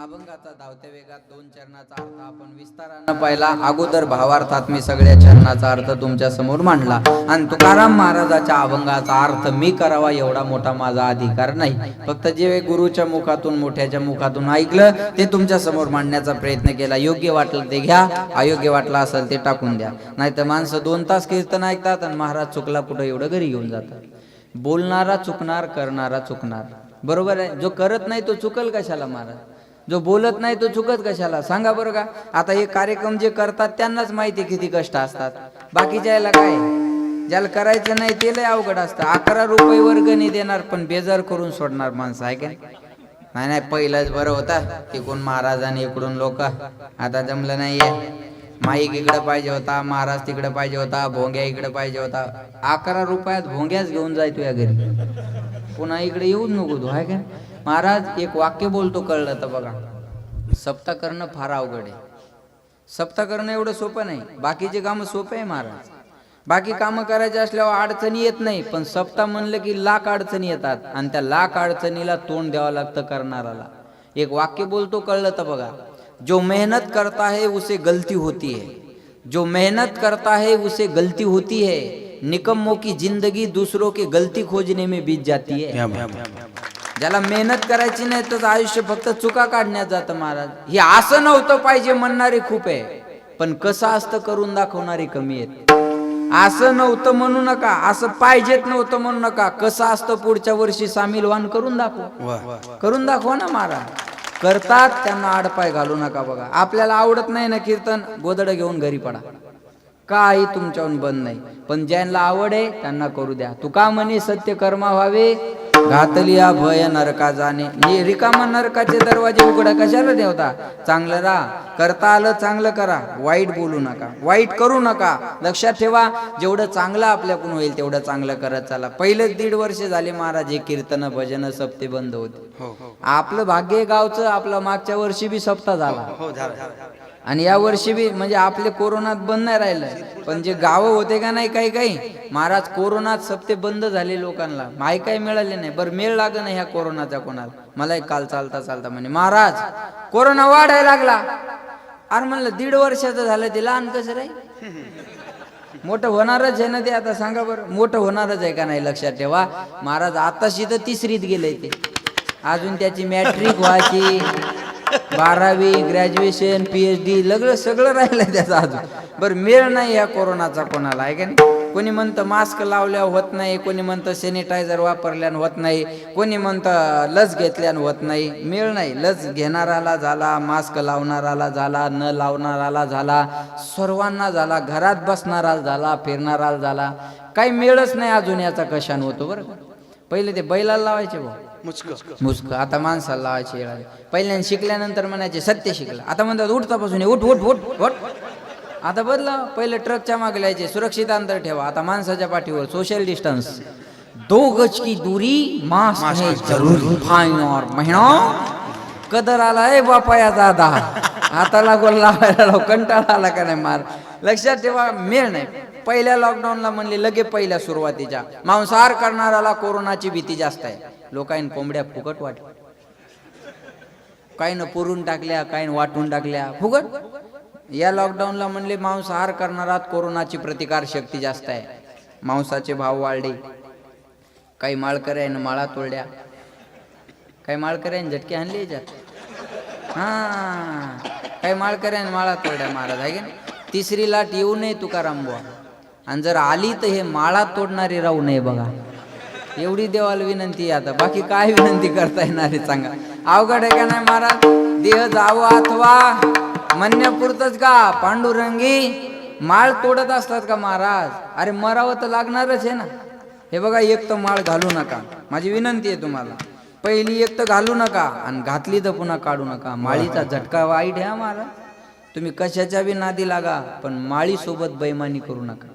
S2: अभंगाचा धावत्या वेगात दोन चरणाचा अर्थ आपण विस्तारानं पाहिला. अगोदर भावार्थात मी सगळ्या चरणाचा अर्थ तुमच्या समोर मांडला, आणि तुकाराम महाराजाच्या अभंगाचा अर्थ मी करावा एवढा मोठा माझा अधिकार नाही. फक्त जे गुरुच्या मुखातून मोठ्याच्या मुखातून ऐकलं ते तुमच्या समोर मांडण्याचा प्रयत्न केला. योग्य वाटलं ते घ्या, अयोग्य वाटलं असेल ते टाकून द्या. नाही तर माणसं 2 तास कीर्तन ऐकतात आणि महाराज चुकला कुठं एवढं घरी घेऊन जातात. बोलणारा चुकणार, करणारा चुकणार, बरोबर आहे. जो करत नाही तो चुकल कशाला महाराज, जो बोलत नाही तो चुकत कशाला, सांगा बरं का. आता हे कार्यक्रम जे करतात त्यांनाच माहिती किती कष्ट असतात, बाकीच्या याला काय, ज्याला करायचं नाही ते लय अवघड असतं. 11 रुपये वर्गणी देणार पण बेजार करून सोडणार माणसं, आहे का नाही. नाही पहिलंच बरं होता तिकडून महाराजांनी इकडून लोक, आता जमलं नाहीये. माईक इकडे पाहिजे होता, महाराज तिकडे पाहिजे होता, भोंग्या इकडे पाहिजे होता. 11 रुपयात भोंग्याच घेऊन जाय तुझ्या घरी, पुन्हा इकडे येऊच नको तू, आहे का. महाराज एक वाक्य बोलतो कळलं तर बघा, सप्ताह करणं फार अवघड आहे. सप्ताह करणं एवढं सोपं नाही, बाकीचे कामं सोपे आहे महाराज. बाकी कामं करायचे असल्यावर अडचणी येत नाही, पण सप्ताह म्हणलं की लाख अडचणी येतात, आणि त्या लाख अडचणीला तोंड द्यावं लागतं करणाराला. एक वाक्य बोलतो कळलं तर बघा, जो मेहनत करता है उसे गलती होती है, जो मेहनत करता है उसे गलती होती है, निकम्मों की जिंदगी दूसरों के गलती खोजने में बीत जाती है. ज्याला मेहनत करायची नाही त्याचं आयुष्य फक्त चुका काढण्यात जातं महाराज. हे असं नव्हतं पाहिजे म्हणणारे खूप आहे, पण कसं असतं करून दाखवणारे कमी आहेत. असं नव्हतं म्हणू नका, असं पाहिजेत नव्हतं म्हणू नका, कसं असतं पुढच्या वर्षी सामील व्हान करून दाखवा, करून दाखवा ना महाराज. करतात त्यांना आडपाय घालू नका. बघा आपल्याला आवडत नाही ना कीर्तन, गोदडं घेऊन घरी पडा, काही तुमच्याहून बंद नाही. पण ज्यांना आवड आहे त्यांना करू द्या. तुका म्हणे सत्य कर्मा व्हावे, घातलिया भय नरका जाणे. रिकामा नरकाचे दरवाजे उघडा कशाला ठेवता. चांगलं राहा, करता आलं चांगलं करा, वाईट बोलू नका, वाईट करू नका. लक्षात ठेवा, जेवढं चांगलं आपल्याकडून होईल तेवढं चांगलं करत चला. पहिलेच 1.5 वर्ष झाले महाराज हे कीर्तन भजन सप्ते बंद होते. आपलं भाग्य गावचं, आपला मागच्या वर्षी बी सप्ताह झाला, आणि या वर्षी बी म्हणजे आपले कोरोनात बंद नाही राहिलं. पण जे गावं होते का नाही काही काही महाराज, कोरोनात सप्ते बंद झाले, लोकांना माय काही मिळाले नाही. बरं मेळ लाग नाही ह्या कोरोनाचा कोणाला. मला एक काल चालता चालता म्हणे महाराज कोरोना वाढायला लागला. अरे म्हणलं 1.5 वर्षाचं झालं ते लहान कसं रे. मोठं होणारच आहे ना ते. आता सांगा बरं, मोठं होणारच आहे का नाही? लक्षात ठेवा, महाराज आताशी तर 3रीत गेले ते, अजून त्याची मॅट्रिक व्हायची, 12वी, ग्रॅज्युएशन, PhD सगळं राहिलंय त्याचं अजून. बरं, मेळ नाही या कोरोनाचा कोणाला, आहे का नाही? कोणी म्हणतं मास्क लावल्यावर होत नाही, कोणी म्हणतं सॅनिटायझर वापरल्यानं होत नाही, कोणी म्हणतं लस घेतल्यानं होत नाही. मेळ नाही. लस घेणाराला झाला, मास्क लावणाराला झाला, न लावणाराला झाला, सर्वांना झाला, घरात बसणाराला झाला, फिरणाराला झाला. काही मेळच नाही अजून याचा कशानं होतो बरं का. पहिले ते बैलाला लावायचे भाऊ मुस्क, आता माणसाला लावायचे वेळ आली. पहिल्याने शिकल्यानंतर म्हणायचे सत्य शिकलं, आता म्हणतात उठतापासून उठ उठ उठ उठ. आता बदला, पहिले ट्रकच्या मागे लायचे सुरक्षित अंतर ठेवा, आता माणसाच्या पाठीवर सोशल डिस्टन्स, 2 गज की दूरी, मास्क है जरूरी, भाई और महिना. कदर आला ए बापा या दादा, हाताला गोल लावायला लाव, कंटाळा आला का नाही मार. लक्षात ठेवा, मेळ नाही. पहिल्या लॉकडाऊनला म्हणले लगे पहिल्या सुरुवातीच्या, मांसाहार करणाऱ्याला कोरोनाची भीती जास्त आहे. लोकांनी कोंबड्या फुकट वाटल्या, काही न पुरून टाकल्या, काही वाटून टाकल्या फुकट. या लॉकडाऊनला म्हणले मांसाहार करणारात कोरोनाची प्रतिकार शक्ती जास्त आहे. मांसाचे भाव वाढले. काही माळकऱ्यानं माळा तोडल्या, काही माळकऱ्यानं झटके आणले याच्यात. काही माळकऱ्यानं माळा तोडल्या महाराज, आहे की नाही? 3री लाट येऊ नये तुकाराम बुवा, आणि जर आली तर हे माळा तोडणारे राहू नये बघा. एवढी देवाला विनंती आहे. आता बाकी काय विनंती करता येणार आहे सांगा? अवघड आहे का नाही महाराज? देह जावं अथवा म्हणण्यापुरतच का पांडुरंगी माळ तोडत असतात का महाराज? अरे मरावं तर लागणारच आहे ना. हे बघा, एक तर माळ घालू नका, माझी विनंती आहे तुम्हाला. पहिली एक तर घालू नका, आणि घातली तर पुन्हा काढू नका. माळीचा झटका वाईट आहे महाराज. तुम्ही कशाच्या बी नादी लागा, पण माळी सोबत बेईमानी करू नका,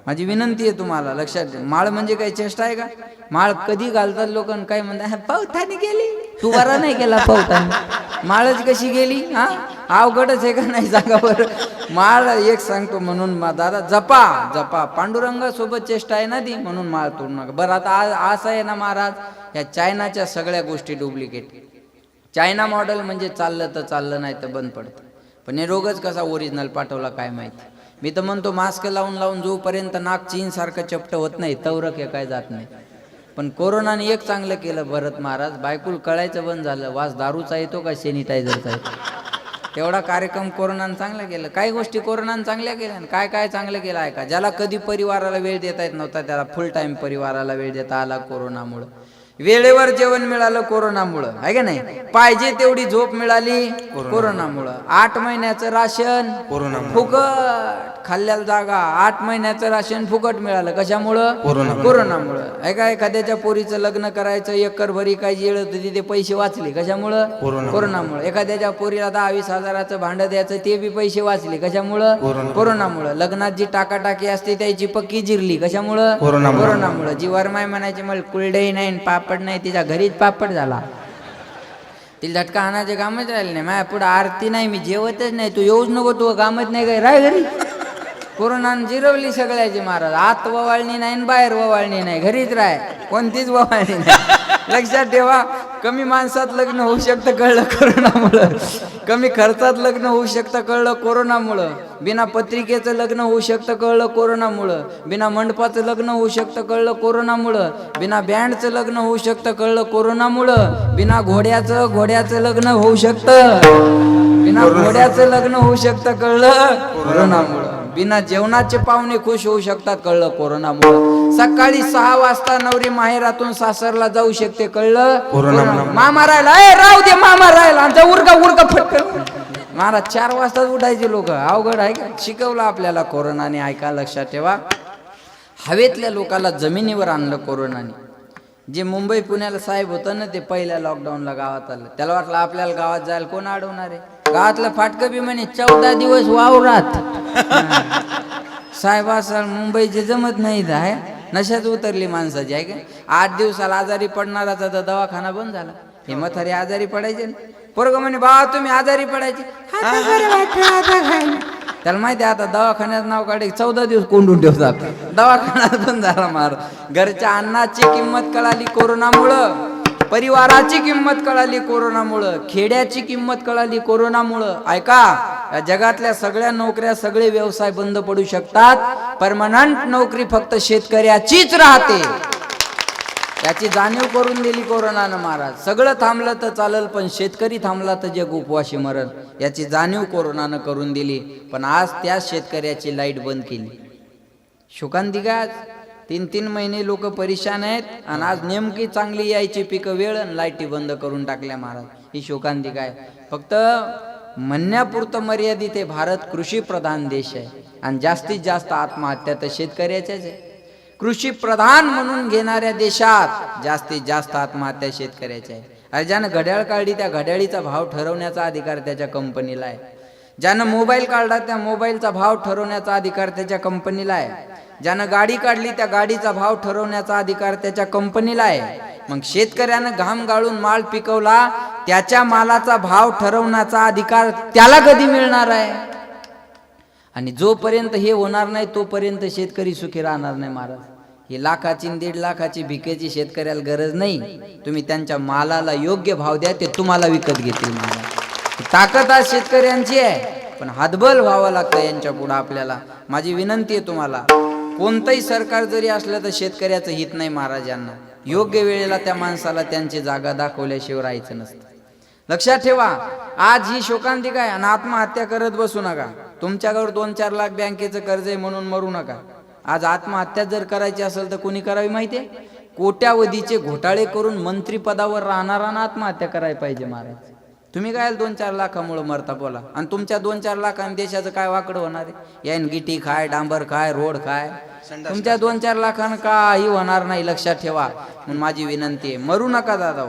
S2: माझी विनंती आहे तुम्हाला. लक्षात ठेवा, माळ म्हणजे काही चेष्टा आहे का? माळ कधी घालतात लोक, काय म्हणतात पवतानी गेली, तू बरा नाही केला पवतानी, माळच कशी गेली? हा, अवघडच आहे का नाही सांगा बरं? माळ एक सांगतो म्हणून दादा, जपा जपा, पांडुरंगासोबत चेष्टा आहे ना ती, म्हणून माळ तोडू नका. बरं, आता असं आहे ना महाराज, या चायनाच्या सगळ्या गोष्टी डुप्लिकेट. चायना मॉडेल म्हणजे चाललं तर चाललं, नाही तर बंद पडतं. पण हे रोगच कसा ओरिजिनल पाठवला काय माहिती. मी तर म्हणतो मास्क लावून लावून जोपर्यंत नाक चीनसारखं चपट होत नाही तवरक हे काय जात नाही. पण कोरोनाने एक चांगलं केलं भरत महाराज, बायकुल कळायचं बंद झालं, वास दारूचा येतो का सॅनिटायझरचा येतो. तेवढा कार्यक्रम कोरोनानं चांगला केलं. काही गोष्टी कोरोनानं चांगल्या केल्या, काय काय चांगलं केलं आहे का? ज्याला कधी परिवाराला वेळ देता येत नव्हता त्याला फुल टाइम परिवाराला वेळ देता आला कोरोनामुळं. वेळेवर जेवण मिळालं कोरोनामुळं, आहे का नाही? पाहिजे तेवढी झोप मिळाली कोरोनामुळं. 8 महिन्याचं राशन फुकट, खाल्ल्याला जागा, 8 महिन्याचं राशन फुकट मिळालं. कशामुळं? कोरोनामुळं. आहे का? एखाद्याच्या पोरीचं लग्न करायचं, एकरभरी काही जेळ होती, ते पैसे वाचले. कशामुळं? कोरोनामुळं. एखाद्याच्या पोरीला 10-20 हजाराचं भांडं द्यायचं, ते बी पैसे वाचले. कशामुळं? कोरोनामुळं. लग्नात जी टाकाटाकी असते त्याची पक्की जिरली. कशामुळं? कोरोनामुळं. जी वरमाय म्हणायची मला कुलडई नाही, पापड नाही, तिच्या घरीच पापड झाला. तिला झटका आणायचे कामच राहिले नाही. माझ्या पुढे आरती नाही, मी जेवतच नाही, तू येऊच नको, तू कामच नाही, काय राय घरी. कोरोनानं जिरवली सगळ्याची महाराज. आत ववाळणी नाही, बाहेर ववाळणी नाही, घरीच राय, कोणतीच ववाळणी नाही. लक्षात ठेवा, कमी माणसात लग्न होऊ शकतं कळलं कोरोनामुळं. कमी खर्चात लग्न होऊ शकतं कळलं कोरोनामुळं. बिना पत्रिकेचं लग्न होऊ शकतं कळलं कोरोनामुळं. बिना मंडपाचं लग्न होऊ शकतं कळलं कोरोनामुळं. बिना बँडचं लग्न होऊ शकतं कळलं कोरोनामुळं. बिना घोड्याचं लग्न होऊ शकतं, बिना घोड्याचं लग्न होऊ शकतं कळलं कोरोनामुळं. बिना जेवणाचे पाहुणे खुश होऊ शकतात कळलं कोरोनामुळं. सकाळी 6 वाजता नवरी माहेरातून सासरला जाऊ शकते कळलं कोरोनामुळं. मामा राहिला, ए राहू दे मामा राहिला, आमचा उरका फटकन. महाराज 4 वाजताच उठायचे लोक. अवघड आहे का? शिकवलं आपल्याला कोरोनाने. ऐका, लक्षात ठेवा, हवेतल्या लोकाला जमिनीवर आणलं कोरोनाने. जे मुंबई पुण्याला साहेब होतं ना, ते पहिल्या लॉकडाऊनला गावात आलं. त्याला वाटलं आपल्याला गावात जायला कोण अडवणार आहे. गावातलं फाटकं बी म्हणे 14 दिवस वावरात. साहेब असाल मुंबईचे जमत नाही, आहे नशाच उतरली माणसाची, आहे का? 8 दिवसाला आजारी पडणाराचा तर दवाखाना बंद झाला. हे म्हातारे आजारी पडायचे ना. पोरगं म्हणे बाबा तुम्ही आजारी पडायचे, त्याला माहिती आहे आता दवाखान्यात नाव काढे 14 दिवस कोंडून ठेवतात. दवाखाना बंद झाला. मार घरच्या अन्नाची किंमत कळाली कोरोनामुळं. परिवाराची किंमत कळाली कोरोनामुळं, खेड्याची किंमत कळाली कोरोनामुळं. ऐका, या जगातल्या सगळ्या नोकऱ्या, सगळे व्यवसाय बंद पडू शकतात, परमनंट नोकरी फक्त शेतकऱ्याचीच राहते. याची जाणीव करून दिली कोरोनानं महाराज. सगळं थांबलं तर चालल, पण शेतकरी थांबला तर जग उपवाशी मरण, याची जाणीव कोरोनानं करून दिली. पण आज त्याच शेतकऱ्याची लाईट बंद केली. शोकांतिका 3-3 महिने लोक परेशान आहेत, आणि आज नेमकी चांगली यायची पिकं वेळ आणि लाईटी बंद करून टाकल्या महाराज. ही शोकांतिका आहे. फक्त म्हणण्यापुरतं मर्यादित आहे. भारत कृषी प्रधान देश आहे, आणि जास्तीत जास्त आत्महत्या तर शेतकऱ्याच्याच आहे. कृषी प्रधान म्हणून घेणाऱ्या देशात जास्तीत जास्त आत्महत्या शेतकऱ्याच्या आहे. अरे ज्यानं घड्याळ काढली त्या घड्याळीचा भाव ठरवण्याचा अधिकार त्याच्या कंपनीला आहे. ज्यानं मोबाईल काढला त्या मोबाईलचा भाव ठरवण्याचा अधिकार त्याच्या कंपनीला आहे. ज्यानं गाडी काढली त्या गाडीचा भाव ठरवण्याचा अधिकार त्याच्या कंपनीला आहे. मग शेतकऱ्यानं घाम गाळून माल पिकवला, त्याच्या मालाचा भाव ठरवण्याचा अधिकार त्याला कधी मिळणार आहे? आणि जोपर्यंत हे होणार नाही तोपर्यंत शेतकरी सुखी राहणार नाही महाराज. ही लाखाची 1.5 लाखाची भिकेची शेतकऱ्याला गरज नाही. तुम्ही त्यांच्या मालाला योग्य भाव द्या, ते तुम्हाला विकत घेतील महाराज. ताकद आज शेतकऱ्यांची आहे, पण हातबल व्हावं लागतं यांच्या पुढे आपल्याला. माझी विनंती आहे तुम्हाला, कोणतंही सरकार जरी असलं तर शेतकऱ्याचं हित नाही महाराज. यांना योग्य वेळेला त्या माणसाला त्यांची जागा दाखवल्याशिवाय राहायचं नसतं. लक्षात ठेवा, आज ही शोकांतिका आहे, आणि आत्महत्या करत बसू नका. तुमच्याकडे 2-4 लाख बँकेचं कर्ज आहे म्हणून मरू नका. आज आत्महत्या जर करायची असेल तर कोणी करावी माहितीये? कोट्यावधीचे घोटाळे करून मंत्रिपदावर राहणारा आत्महत्या करायला पाहिजे महाराज. तुम्ही काय 2-4 लाखामुळे मरता बोला, आणि तुमच्या 2-4 लाखांनी देशाचं काय वाकडं होणार आहे? यान गिटी खाय, डांबर खाय, रोड खाय, तुमच्या 2-4 लाखांना काही होणार नाही. लक्षात ठेवा. म्हणून माझी विनंती आहे, मरू नका दादा.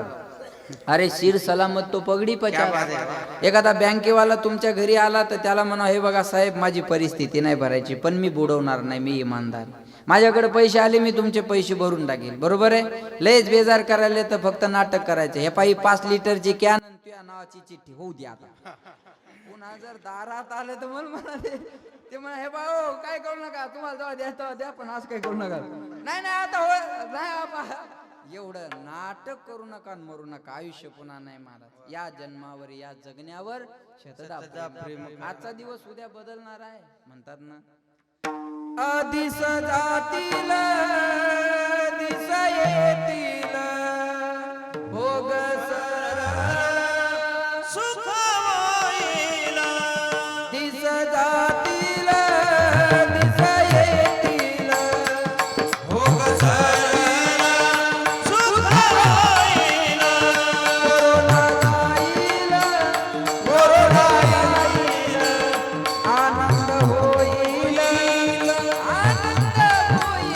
S2: अरे शिर सलामत तो पगडी पचा. एखादा बँकेवाला तुमच्या घरी आला तर त्याला म्हणा, हे बघा साहेब, माझी परिस्थिती नाही भरायची, पण मी बुडवणार नाही, मी इमानदार. माझ्याकडे पैसे आले, मी तुमचे पैसे भरून टाकेल. बरोबर आहे? लयच बेजार करायला तर फक्त नाटक करायचं. हे पायी 5 लिटरची कॅन तुझ्या नावाची चिठ्ठी होऊ द्या. आता पुन्हा जर दारात आलं तर मला म्हणाले, ते म्हणा, हे भाऊ काय करू नका, तुम्हाला जेव्हा द्या तेव्हा द्या, पण असं काय करू नका. नाही नाही आता हो नाही, एवढं नाटक करू नका, मरू नका. आयुष्य पुन्हा नाही महाराज. या जन्मावर, या जगण्यावर शतदा प्रेम. आजचा दिवस उद्या बदलणार आहे म्हणतात ना.
S3: दिस जातील दिस येतील भोग
S4: सुख होईल
S3: दिस जातील दिस येतील
S4: भोग सरला सुख होईल
S3: कोरोना जाईल आनंद होईल आनंद होईल.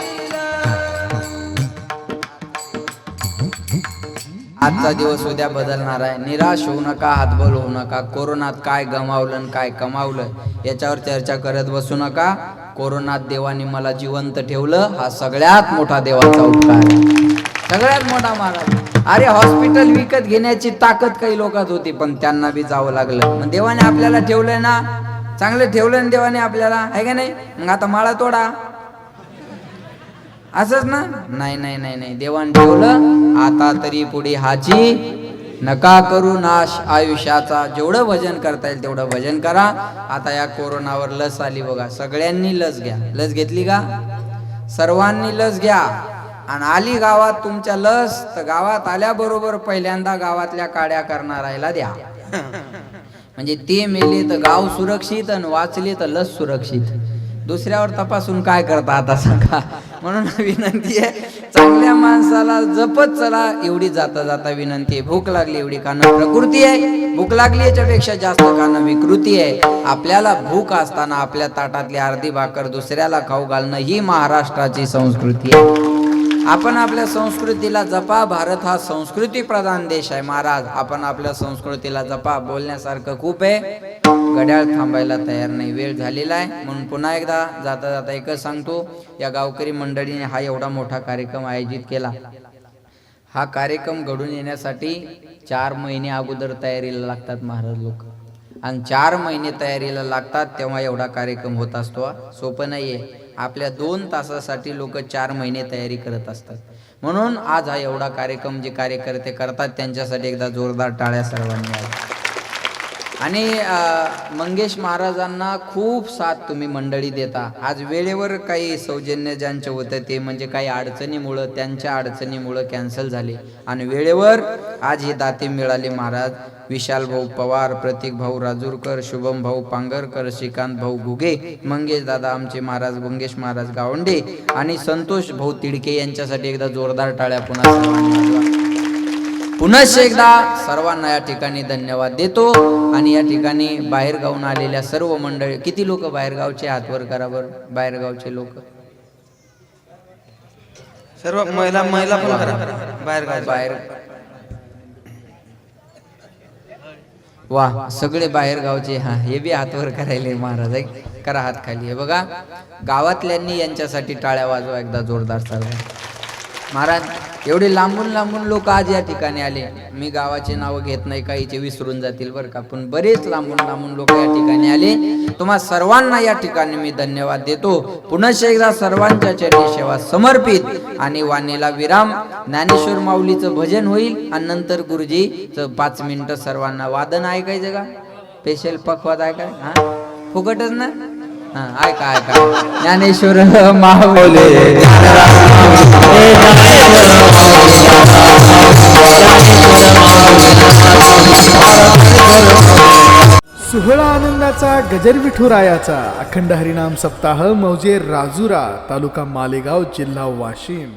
S2: आजचा दिवस उद्या बदलणार आहे. निराश होऊ नका, हातबल होऊ नका. कोरोनात काय गमावलं आणि काय कमावलं याच्यावर चर्चा करत बसू नका. कोरोनात देवाने मला जिवंत ठेवलं, हा सगळ्यात मोठा देवाचा उपकार आहे, सगळ्यात मोठा महाराज. अरे हॉस्पिटल विकत घेण्याची ताकद काही लोकात होती, पण त्यांना बी जावं लागलं. मग देवाने आपल्याला ठेवलंय ना, चांगलं ठेवलं ना देवाने आपल्याला, आहे का नाही? मग आता माळा तोडा असंच ना? नाही नाही नाही नाही, देवाने ठेवलं, आता तरी पुढे हाची नका करू नाश आयुष्याचा. जेवढं भजन करता येईल तेवढं भजन करा. आता या कोरोनावर लस आली बघा, सगळ्यांनी लस घ्या. लस घेतली का? सर्वांनी लस घ्या. आणि आली गावात तुमच्या लस, तर गावात आल्याबरोबर पहिल्यांदा गावातल्या काड्या करणारायला द्या. म्हणजे ते मेले तर गाव सुरक्षित, आणि वाचले तर लस सुरक्षित. दुसऱ्यावर तपासून काय करता आता सांगा. म्हणून विनंती आहे, चांगल्या माणसाला जपत चला, एवढी जाता जाता विनंती आहे. भूक लागली एवढी खाणं प्रकृती आहे, भूक लागली याच्यापेक्षा जास्त खाणं विकृती आहे. आपल्याला भूक असताना आपल्या ताटातली अर्धी भाकर दुसऱ्याला खाऊ घालणं ही महाराष्ट्राची संस्कृती आहे. आपण आपल्या संस्कृतीला जपा. भारत हा संस्कृती प्रधान देश आहे महाराज. आपण आपल्या संस्कृतीला जपा. बोलण्यासारखं खूप आहे, घड्याळ थांबायला तयार नाही, वेळ झालेला आहे. म्हणून पुन्हा एकदा जाता जाता एकच सांगतो, या गावकरी मंडळीने हा एवढा मोठा कार्यक्रम आयोजित केला. हा कार्यक्रम घडून येण्यासाठी 4 महिने अगोदर तयारीला लागतात महाराज लोक, आणि 4 महिने तयारीला लागतात तेव्हा एवढा कार्यक्रम होत असतो. सोपं नाहीये. आपल्या 2 तासासाठी लोक 4 महिने तयारी करत असतात. म्हणून आज हा एवढा कार्यक्रम जे कार्यकर्ते करतात त्यांच्यासाठी एकदा जोरदार टाळ्या सर्वांनी द्या. आणि मंगेश महाराजांना खूप साथ तुम्ही मंडळी देता. आज वेळेवर काही सौजन्य ज्यांचे होतं ते म्हणजे काही अडचणीमुळं, त्यांच्या अडचणीमुळं कॅन्सल झाले आणि वेळेवर आज हे दाते मिळाले. महाराज विशाल भाऊ पवार, प्रतीक भाऊ राजूरकर, शुभम भाऊ पांगरकर, श्रीकांत भाऊ घुगे, मंगेश दादा आमचे महाराज, मंगेश महाराज गावंडे आणि संतोष भाऊ तिडके यांच्यासाठी एकदा जोरदार टाळ्या पुन्हा एकदा सर्वांना या ठिकाणी धन्यवाद देतो. आणि या ठिकाणी बाहेर गावून आलेल्या सर्व मंडळी, किती लोक बाहेर गावचे हात वर करा बरं, बाहेर गावचे लोक
S3: सर्व महिला पण करा
S2: बाहेर वा सगळे बाहेर गावचे. हा हे बी हातवर करायले महाराज, करा हात खाली. हे बघा गावातल्यांनी यांच्यासाठी टाळ्या वाजवा एकदा जोरदार सर्व. महाराज एवढे लांबून लांबून लोक आज या ठिकाणी आले. मी गावाचे नाव घेत नाही, काहीचे विसरून जातील बरं का, पण बरेच लांबून लांबून लोक या ठिकाणी आले. तुम्हा सर्वांना या ठिकाणी मी धन्यवाद देतो. पुन्हा एकदा सर्वांच्या चरणी सेवा समर्पित. आणि वाणीला विराम, ज्ञानेश्वर माऊलीचं भजन होईल आणि नंतर गुरुजीचं 5 मिनिटं सर्वांना वादन ऐकायचं का, स्पेशल पखवाद ऐकाय, हा फुकटच ना, हा ऐका ज्ञानेश्वर माऊली
S1: सोहळा आनंदाचा गजर विठुरायाचा अखंड हरिनाम सप्ताह मौजे राजुरा, तालुका मालेगाव, जिल्हा वाशिम.